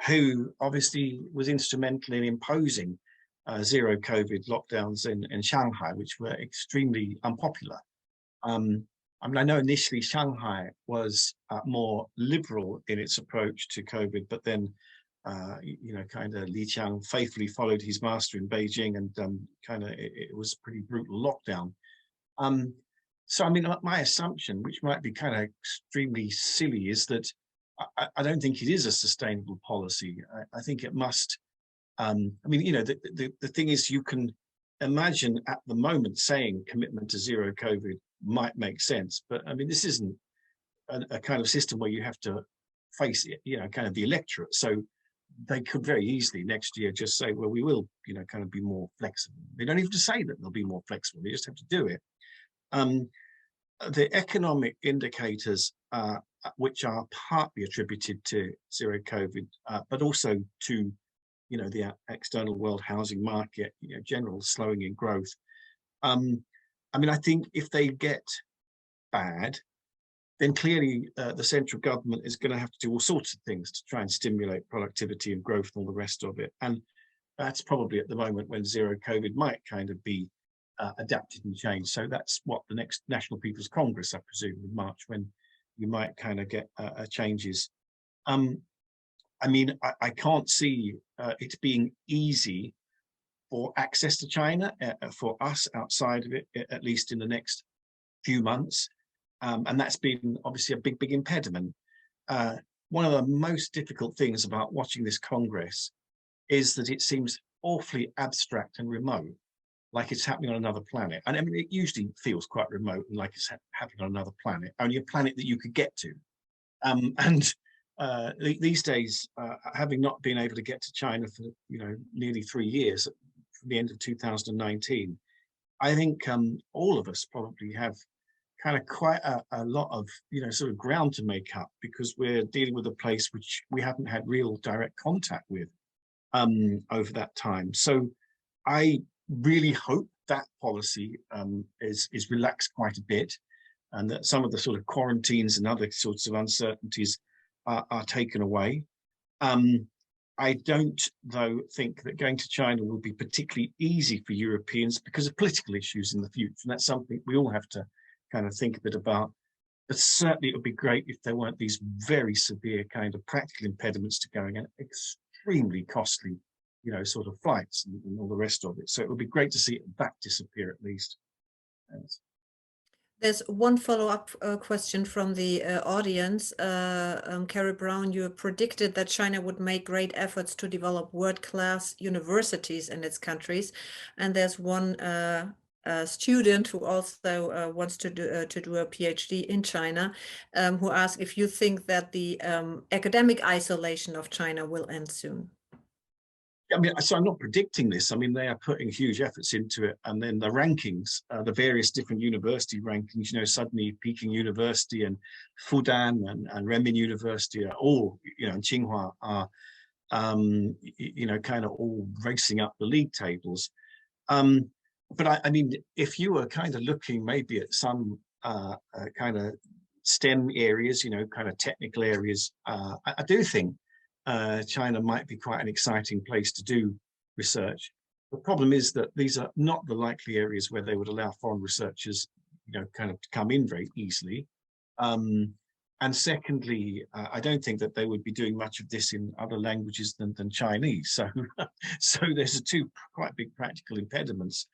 Who obviously was instrumental in imposing zero COVID lockdowns in Shanghai, which were extremely unpopular. I mean, I know initially Shanghai was more liberal in its approach to COVID, but then, kind of Li Qiang faithfully followed his master in Beijing, and it was a pretty brutal lockdown. So, I mean, my assumption, which might be kind of extremely silly, is that I don't think it is a sustainable policy. I think it must, I mean, the thing is, you can imagine at the moment saying commitment to zero COVID might make sense, but I mean, this isn't a kind of system where you have to face it, kind of the electorate. So they could very easily next year just say, well, we will, kind of be more flexible. They don't even have to say that they'll be more flexible. They just have to do it. The economic indicators, which are partly attributed to zero COVID, but also to, the external world housing market, general slowing in growth. I mean, I think if they get bad, then clearly the central government is going to have to do all sorts of things to try and stimulate productivity and growth and all the rest of it. And that's probably at the moment when zero COVID might kind of be adapted and changed. So that's what the next National People's Congress, I presume, in March, when you might kind of get changes. I mean, I can't see it being easy for access to China for us outside of it, at least in the next few months. And that's been obviously a big impediment. One of the most difficult things about watching this Congress is that it seems awfully abstract and remote, like it's happening on another planet. And I mean, it usually feels quite remote and like it's happening on another planet, only a planet that you could get to. These days, having not been able to get to China for, nearly 3 years, from the end of 2019, I think all of us probably have kind of quite a lot of, sort of ground to make up, because we're dealing with a place which we haven't had real direct contact with over that time. So I really hope that policy is relaxed quite a bit, and that some of the sort of quarantines and other sorts of uncertainties are taken away. I don't, though, think that going to China will be particularly easy for Europeans because of political issues in the future, and that's something we all have to kind of think a bit about. But certainly it would be great if there weren't these very severe kind of practical impediments to going, and extremely costly, sort of flights and all the rest of it. So it would be great to see that disappear at least. Thanks. There's one follow-up question from the audience. Carrie Brown, you predicted that China would make great efforts to develop world-class universities in its countries. And there's one student who also wants to do a PhD in China, who asked if you think that the academic isolation of China will end soon. I mean, so I'm not predicting this. I mean, they are putting huge efforts into it, and then the rankings, the various different university rankings. You know, suddenly Peking University and Fudan and Renmin University are all, you know, and Tsinghua are, you know, kind of all racing up the league tables. But I mean, if you were kind of looking maybe at some kind of STEM areas, you know, kind of technical areas, I do think China might be quite an exciting place to do research. The problem is that these are not the likely areas where they would allow foreign researchers, you know, kind of to come in very easily. And secondly, I don't think that they would be doing much of this in other languages than Chinese. So, so there's two quite big practical impediments.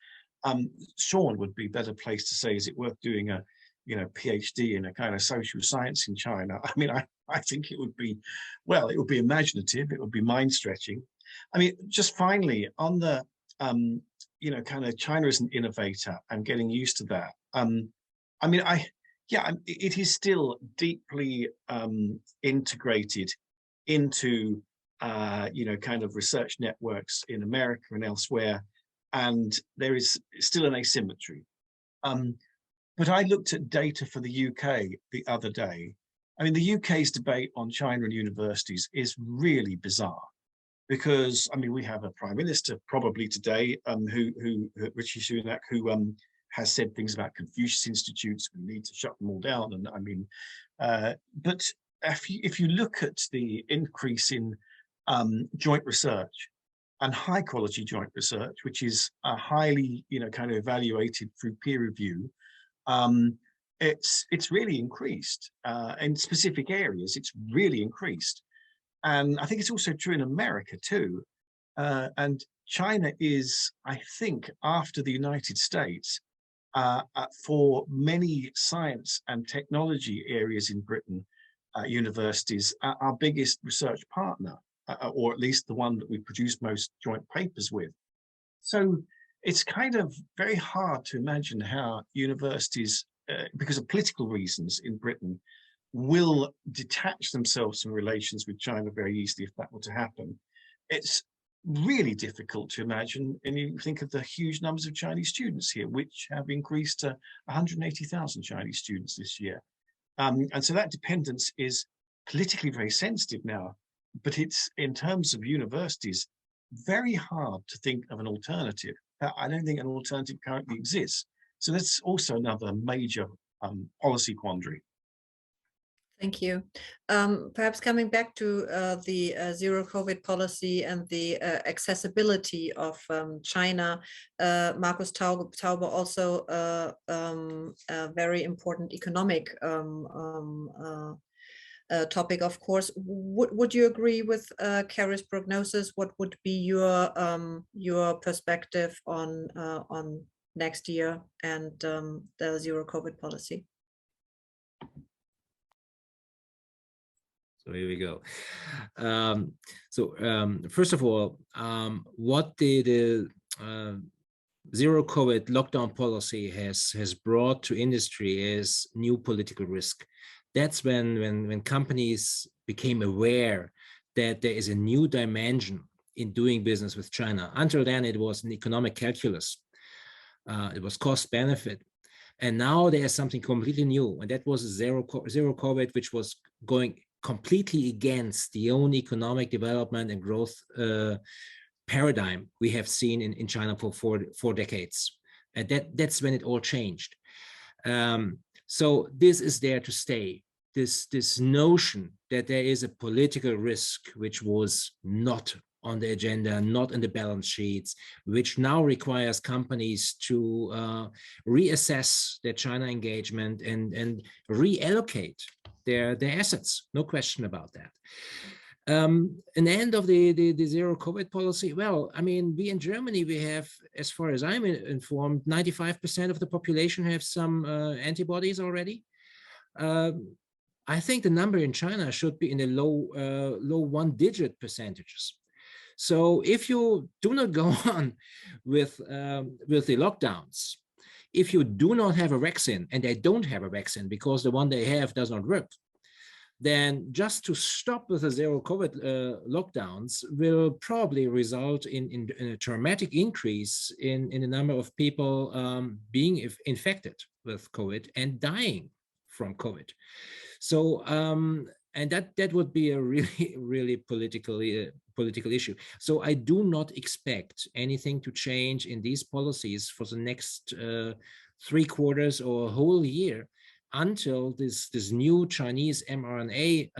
Sean would be a better place to say, is it worth doing a, you know, PhD in a kind of social science in China? I mean, I think it would be, well, it would be imaginative, it would be mind stretching. I mean, just finally on the, you know, kind of China as an innovator and getting used to that. I mean, yeah, it is still deeply integrated into, you know, kind of research networks in America and elsewhere. And there is still an asymmetry. But I looked at data for the UK the other day. I mean, the UK's debate on China and universities is really bizarre because, I mean, we have a prime minister probably today Rishi Sunak, who has said things about Confucius institutes, we need to shut them all down. And I mean, but if you look at the increase in joint research and high quality joint research, which is highly, you know, kind of evaluated through peer review, it's really increased in specific areas. It's really increased, and I think it's also true in America too. And China is, I think, after the United States, for many science and technology areas in Britain, universities, our biggest research partner, or at least the one that we produce most joint papers with. So it's kind of very hard to imagine how universities, because of political reasons in Britain, will detach themselves from relations with China very easily if that were to happen. It's really difficult to imagine, and you think of the huge numbers of Chinese students here, which have increased to 180,000 Chinese students this year. And so that dependence is politically very sensitive now, but it's, in terms of universities, very hard to think of an alternative. I don't think an alternative currently exists. So that's also another major policy quandary. Thank you. Perhaps coming back to the zero COVID policy and the accessibility of China, Markus Tauber also a very important economic topic, of course. Would you agree with Carrie's prognosis? What would be your perspective on next year and the zero COVID policy? So here we go. First of all, what the zero COVID lockdown policy has brought to industry is new political risk. That's when companies became aware that there is a new dimension in doing business with China. Until then, it was an economic calculus. It was cost benefit. And now there's something completely new, and that was zero COVID, which was going completely against the own economic development and growth paradigm we have seen in China for four decades. And that's when it all changed. So this is there to stay. This notion that there is a political risk which was not on the agenda, not in the balance sheets, which now requires companies to reassess their China engagement and reallocate their assets. No question about that. An end of the zero COVID policy. Well, I mean, we in Germany, we have, as far as I'm informed, 95% of the population have some antibodies already. I think the number in China should be in the low one-digit percentages. So if you do not go on with the lockdowns, if you do not have a vaccine, and they don't have a vaccine because the one they have does not work, then just to stop with the zero COVID lockdowns will probably result in a dramatic increase in the number of people being infected with COVID and dying from COVID. So, and that would be a really political issue. So I do not expect anything to change in these policies for the next 3 quarters or a whole year, until this new Chinese mRNA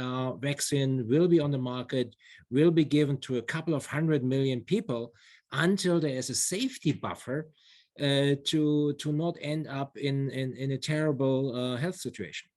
vaccine will be on the market, will be given to a couple of 100 million people, until there is a safety buffer to not end up in a terrible health situation.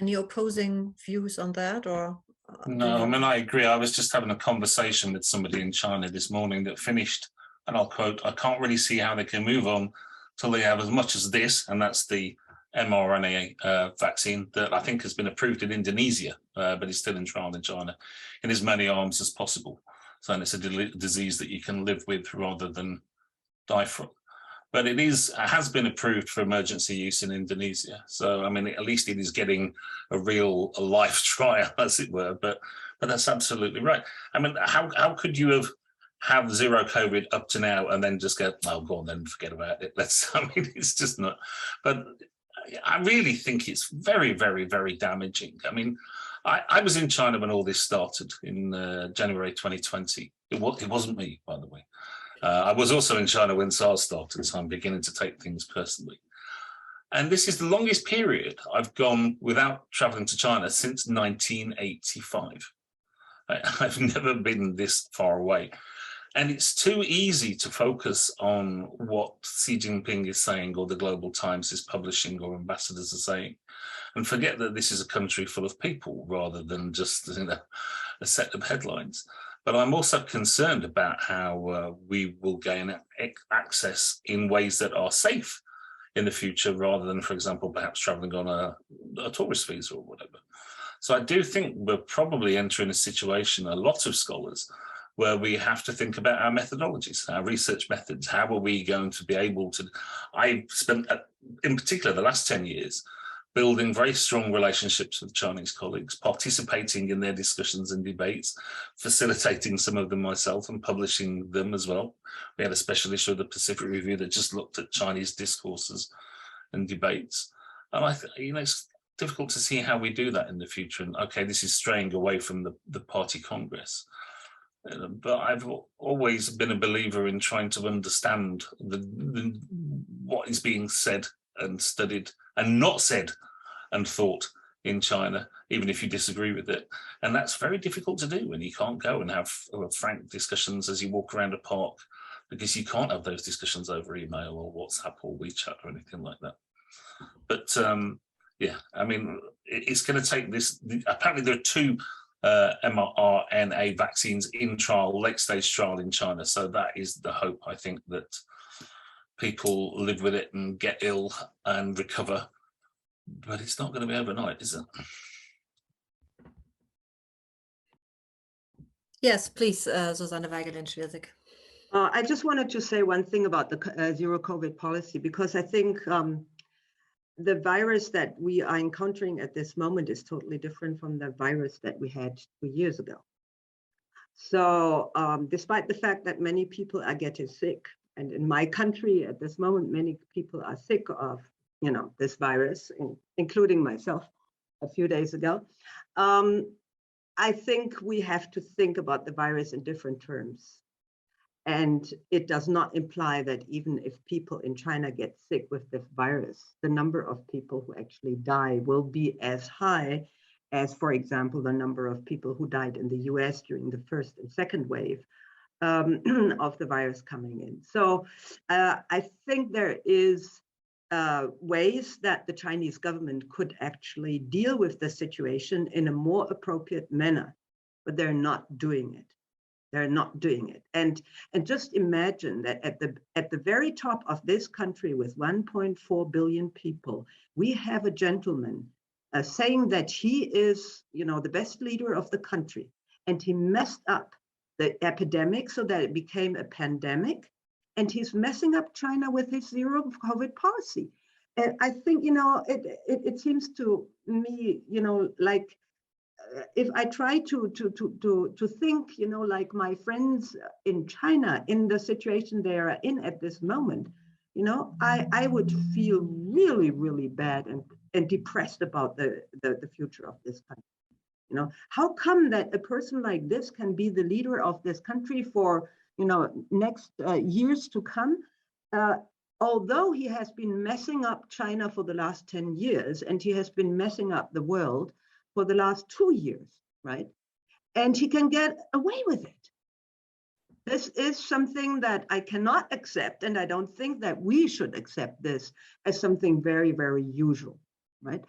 Any opposing views on that, or? No, I mean, I agree. I was just having a conversation with somebody in China this morning that finished, and I'll quote, "I can't really see how they can move on till they have as much as this," and that's the mRNA vaccine that I think has been approved in Indonesia, but is still in trial in China, in as many arms as possible. So it's a disease that you can live with rather than die from. But it has been approved for emergency use in Indonesia. So, I mean, at least it is getting a real life trial, as it were. But that's absolutely right. I mean, how could you have zero COVID up to now and then just go, oh, go on then, forget about it. I mean, it's just not. But I really think it's very, very, very damaging. I mean, I was in China when all this started in January 2020. It wasn't me, by the way. I was also in China when SARS started, so I'm beginning to take things personally. And this is the longest period I've gone without traveling to China since 1985. I've never been this far away. And it's too easy to focus on what Xi Jinping is saying, or the Global Times is publishing, or ambassadors are saying, and forget that this is a country full of people rather than just a set of headlines. But I'm also concerned about how we will gain access in ways that are safe in the future, rather than, for example, perhaps traveling on a tourist visa or whatever. So I do think we're probably entering a situation, a lot of scholars, where we have to think about our methodologies, our research methods. How are we going to be able to? I've spent, in particular, the last 10 years building very strong relationships with Chinese colleagues, participating in their discussions and debates, facilitating some of them myself and publishing them as well. We had a special issue of the Pacific Review that just looked at Chinese discourses and debates. And it's difficult to see how we do that in the future. And okay, this is straying away from the party congress. But I've always been a believer in trying to understand what is being said and studied and not said and thought in China, even if you disagree with it. And that's very difficult to do when you can't go and have frank discussions as you walk around a park, because you can't have those discussions over email or WhatsApp or WeChat or anything like that. But yeah, I mean, it's going to take this. Apparently there are 2 mRNA vaccines in trial, late stage trial in China. So that is the hope, I think, that people live with it and get ill and recover. But it's not going to be overnight, is it? Yes, please, Susanne Weigel-Schwiersig. I just wanted to say one thing about the zero COVID policy, because I think the virus that we are encountering at this moment is totally different from the virus that we had 2 years ago. So despite the fact that many people are getting sick, and in my country at this moment, many people are sick of, this virus, including myself a few days ago, I think we have to think about the virus in different terms. And it does not imply that even if people in China get sick with this virus, the number of people who actually die will be as high as, for example, the number of people who died in the US during the first and second wave of the virus coming in. So I think there is ways that the Chinese government could actually deal with the situation in a more appropriate manner, but they're not doing it. They're not doing it. And just imagine that at the very top of this country with 1.4 billion people, we have a gentleman saying that he is, the best leader of the country, and he messed up the epidemic so that it became a pandemic, and he's messing up China with his zero COVID policy. And I think, you know, it seems to me, you know, like if I try to think, you know, like my friends in China, in the situation they are in at this moment, you know, I would feel really, really bad and depressed about the future of this country. You know, how come that a person like this can be the leader of this country for, you know, next years to come? Although he has been messing up China for the last 10 years, and he has been messing up the world for the last 2 years, right? And he can get away with it. This is something that I cannot accept, and I don't think that we should accept this as something very, very usual, right?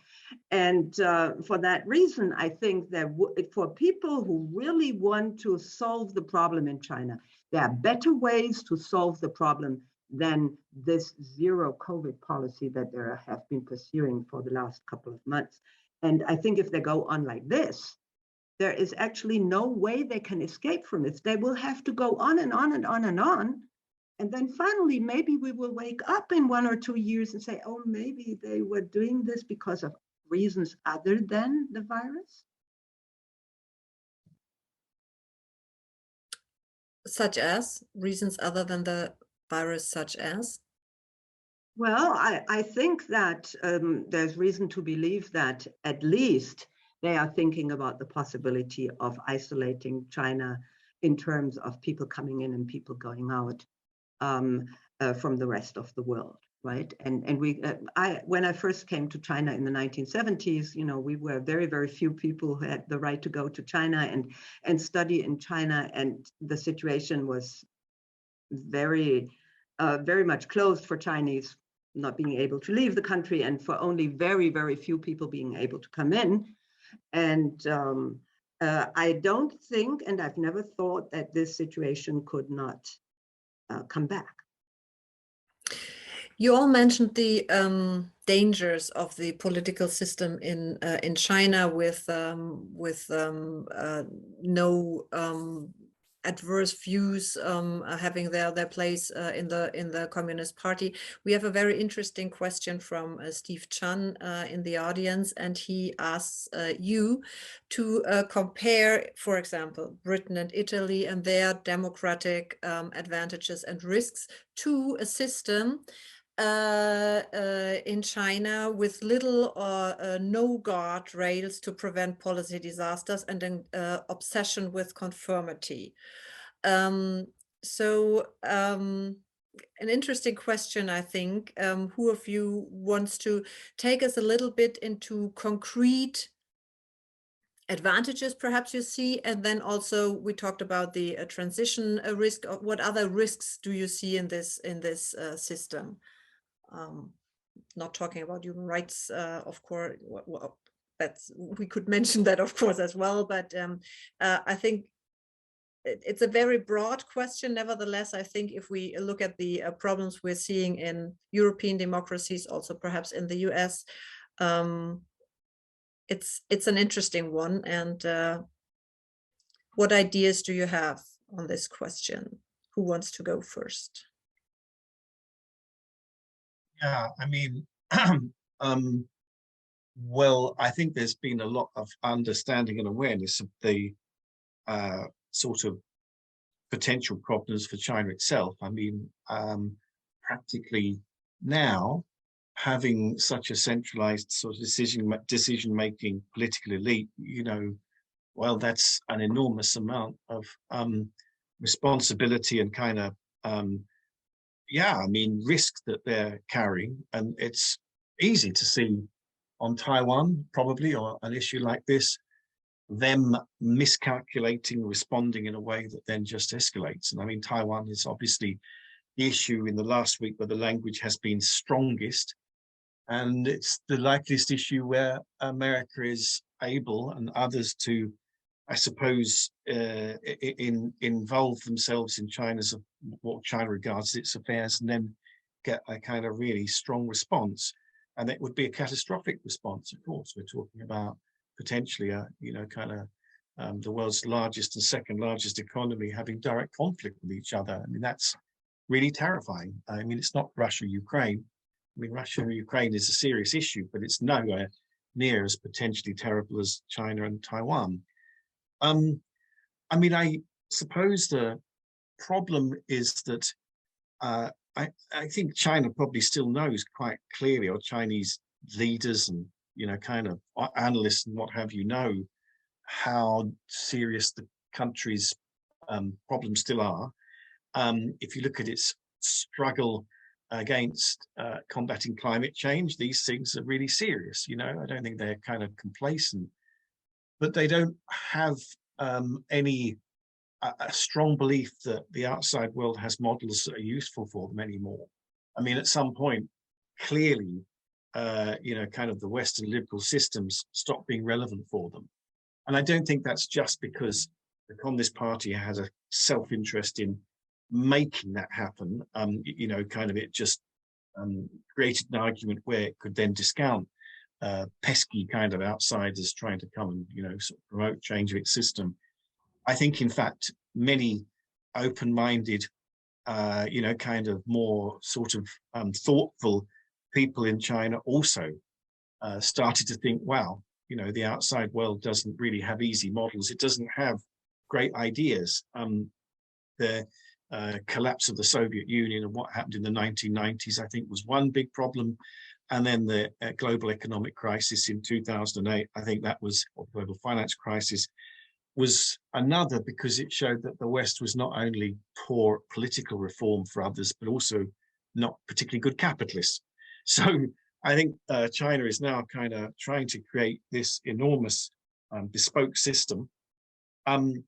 And for that reason, I think that for people who really want to solve the problem in China, there are better ways to solve the problem than this zero COVID policy that they have been pursuing for the last couple of months. And I think if they go on like this, there is actually no way they can escape from it. They will have to go on and on and on and on. And then finally, maybe we will wake up in 1 or 2 years and say, oh, maybe they were doing this because of reasons other than the virus. Such as reasons other than the virus, such as? Well, I think that there's reason to believe that at least they are thinking about the possibility of isolating China in terms of people coming in and people going out from the rest of the world, right? And when I first came to China in the 1970s, you know, we were very, very few people who had the right to go to China and study in China, and the situation was very much closed for Chinese not being able to leave the country, and for only very, very few people being able to come in. And I don't think, and I've never thought, that this situation could not come back. You all mentioned the dangers of the political system in China with no adverse views having their place in the Communist Party. We have a very interesting question from Steve Chan in the audience, and he asks you to compare, for example, Britain and Italy and their democratic advantages and risks to a system in China with little or no guardrails to prevent policy disasters and an obsession with conformity. An interesting question, I think. Who of you wants to take us a little bit into concrete advantages perhaps you see, and then also we talked about the transition risk. What other risks do you see in this system? Not talking about human rights, of course. We could mention that, of course, as well. But I think it's a very broad question. Nevertheless, I think if we look at the problems we're seeing in European democracies, also perhaps in the US, it's an interesting one. And what ideas do you have on this question? Who wants to go first? Yeah, I mean, well, I think there's been a lot of understanding and awareness of the sort of potential problems for China itself. I mean, practically now, having such a centralized sort of decision-making political elite, you know, well, that's an enormous amount of responsibility and kind of yeah, I mean, risk that they're carrying. And it's easy to see on Taiwan, probably, or an issue like this, them miscalculating, responding in a way that then just escalates. And I mean, Taiwan is obviously the issue in the last week where the language has been strongest. And it's the likeliest issue where America is able and others to, I suppose, involve themselves in China's, what China regards its affairs, and then get a kind of really strong response. And it would be a catastrophic response, of course. We're talking about potentially a, you know, kind of the world's largest and second largest economy having direct conflict with each other. I mean, that's really terrifying. I mean, it's not Russia, Ukraine. I mean, Russia and Ukraine is a serious issue, but it's nowhere near as potentially terrible as China and Taiwan. I mean, I suppose the problem is that I think China probably still knows quite clearly, or Chinese leaders and, you know, kind of analysts and what have you, know how serious the country's problems still are. If you look at its struggle against combating climate change, these things are really serious. You know, I don't think they're kind of complacent, but they don't have any a strong belief that the outside world has models that are useful for them anymore. I mean, at some point, clearly, you know, kind of the Western liberal systems stop being relevant for them. And I don't think that's just because the Communist Party has a self-interest in making that happen. You know, kind of it just created an argument where it could then discount pesky kind of outsiders trying to come and, you know, sort of promote change of its system. I think, in fact, many open-minded, you know, kind of more sort of thoughtful people in China also started to think, wow, you know, the outside world doesn't really have easy models. It doesn't have great ideas. The collapse of the Soviet Union and what happened in the 1990s, I think, was one big problem. And then the global economic crisis in 2008, I think that was, or global finance crisis, was another, because it showed that the West was not only poor political reform for others, but also not particularly good capitalists. So I think China is now kind of trying to create this enormous bespoke system. And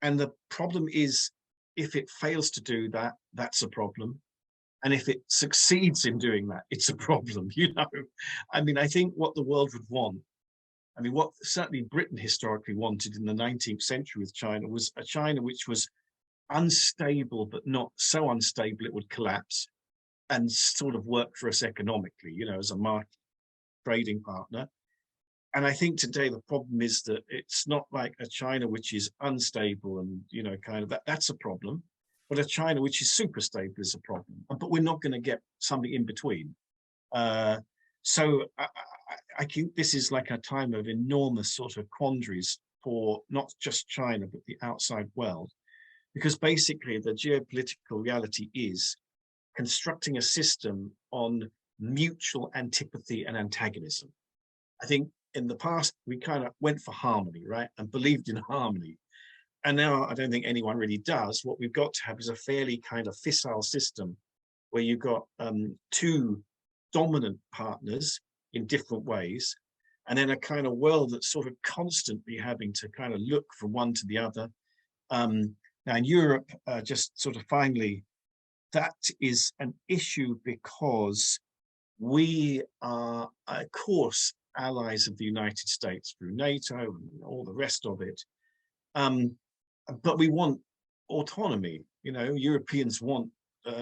the problem is, if it fails to do that, that's a problem. And if it succeeds in doing that, it's a problem, you know. I mean, I think what the world would want, I mean, what certainly Britain historically wanted in the 19th century with China was a China which was unstable, but not so unstable it would collapse, and sort of work for us economically, you know, as a market trading partner. And I think today the problem is that it's not like a China which is unstable and, you know, kind of that's a problem, but a China which is super stable is a problem. But we're not going to get something in between. So I think this is like a time of enormous sort of quandaries for not just China, but the outside world, because basically the geopolitical reality is constructing a system on mutual antipathy and antagonism. I think in the past, we kind of went for harmony, right? And believed in harmony. And now I don't think anyone really does. What we've got to have is a fairly kind of fissile system where you've got two dominant partners in different ways, and then a kind of world that's sort of constantly having to kind of look from one to the other. Now in Europe, just sort of finally, that is an issue because we are, of course, allies of the United States through NATO and all the rest of it. But we want autonomy, you know, Europeans want,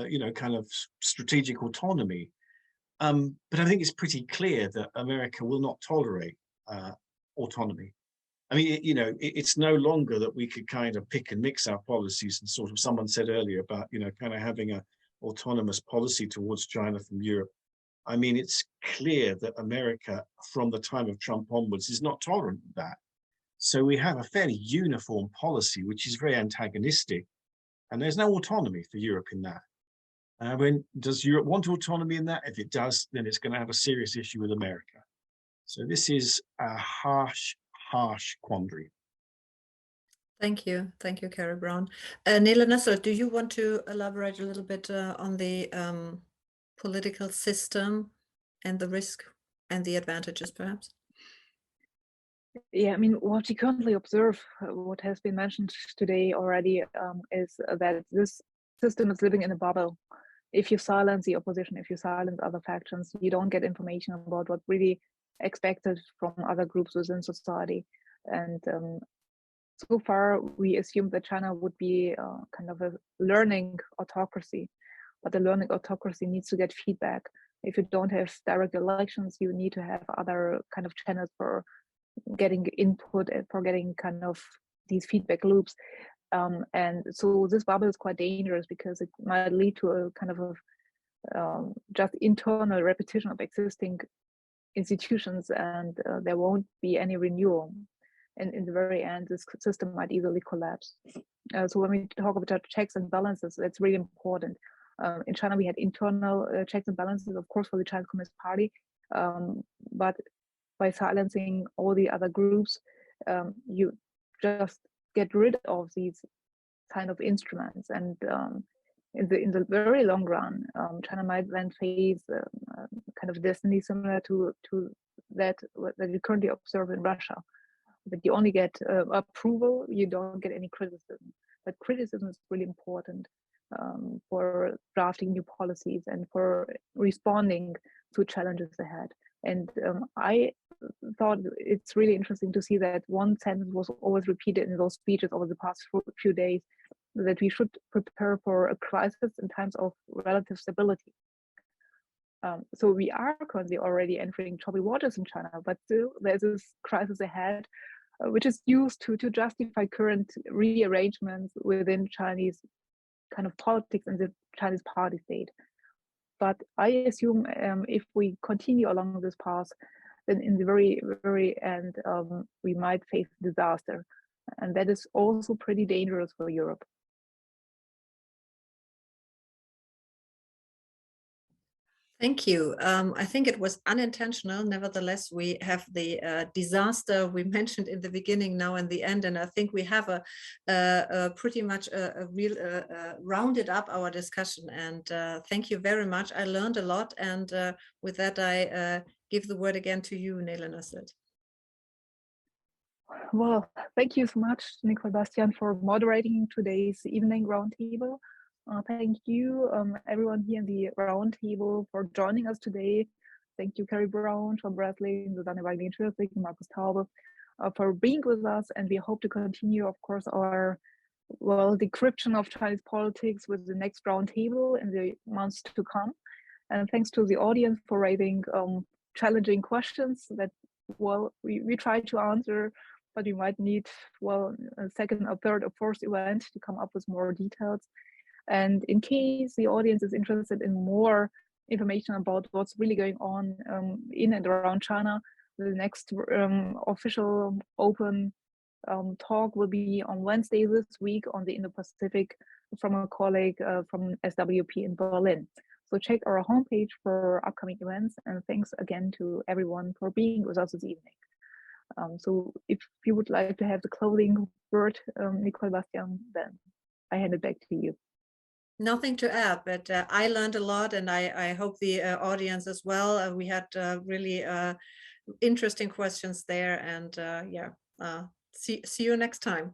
you know, kind of strategic autonomy. But I think it's pretty clear that America will not tolerate autonomy. I mean, you know, it's no longer that we could kind of pick and mix our policies and sort of, someone said earlier about, you know, kind of having a autonomous policy towards China from Europe. I mean, it's clear that America, from the time of Trump onwards, is not tolerant of that. So we have a fairly uniform policy, which is very antagonistic, and there's no autonomy for Europe in that. Does Europe want autonomy in that? If it does, then it's going to have a serious issue with America. So this is a harsh, harsh quandary. Thank you, Carrie Brown. Nele Nusselt, do you want to elaborate a little bit on the political system and the risk and the advantages, perhaps? Yeah, I mean, what we currently observe, what has been mentioned today already, is that this system is living in a bubble. If you silence the opposition, if you silence other factions, you don't get information about what really expected from other groups within society. And so far, we assumed that China would be kind of a learning autocracy, but the learning autocracy needs to get feedback. If you don't have direct elections, you need to have other kind of channels for getting input and for getting kind of these feedback loops. And so this bubble is quite dangerous because it might lead to a kind of just internal repetition of existing institutions, and there won't be any renewal. And in the very end, this system might easily collapse. So when we talk about checks and balances, that's really important. In China, we had internal checks and balances, of course, for the Chinese Communist Party, but by silencing all the other groups, you just get rid of these kind of instruments. And in the very long run, China might then face kind of destiny similar to that we currently observe in Russia. That you only get approval, you don't get any criticism. But criticism is really important for drafting new policies and for responding to challenges ahead. And I thought it's really interesting to see that one sentence was always repeated in those speeches over the past few days, that we should prepare for a crisis in times of relative stability. So we are currently already entering choppy waters in China, but still there's this crisis ahead, which is used to justify current rearrangements within Chinese kind of politics and the Chinese party state. But I assume if we continue along this path, then in the very, very end, we might face disaster. And that is also pretty dangerous for Europe. Thank you. I think it was unintentional. Nevertheless, we have the disaster we mentioned in the beginning, now in the end, and I think we have a pretty much a real rounded up our discussion. And thank you very much. I learned a lot, and with that, I give the word again to you, Nele Nasset. Well, thank you so much, Nicole Bastian, for moderating today's evening roundtable. Thank you, everyone here in the roundtable, for joining us today. Thank you, Carrie Brown, Sean Bradley, Susanne Weigling-Schürfig, Markus Taube, for being with us. And we hope to continue, of course, our decryption of Chinese politics with the next roundtable in the months to come. And thanks to the audience for raising challenging questions that, we try to answer, but we might need, a second, or third, or fourth event to come up with more details. And in case the audience is interested in more information about what's really going on in and around China, the next official open talk will be on Wednesday this week on the Indo-Pacific from a colleague from SWP in Berlin. So check our homepage for upcoming events, and thanks again to everyone for being with us this evening. So if you would like to have the closing word, Nicole Bastian, then I hand it back to you. Nothing to add, but I learned a lot, and I hope the audience as well. We had really interesting questions there, and see you next time.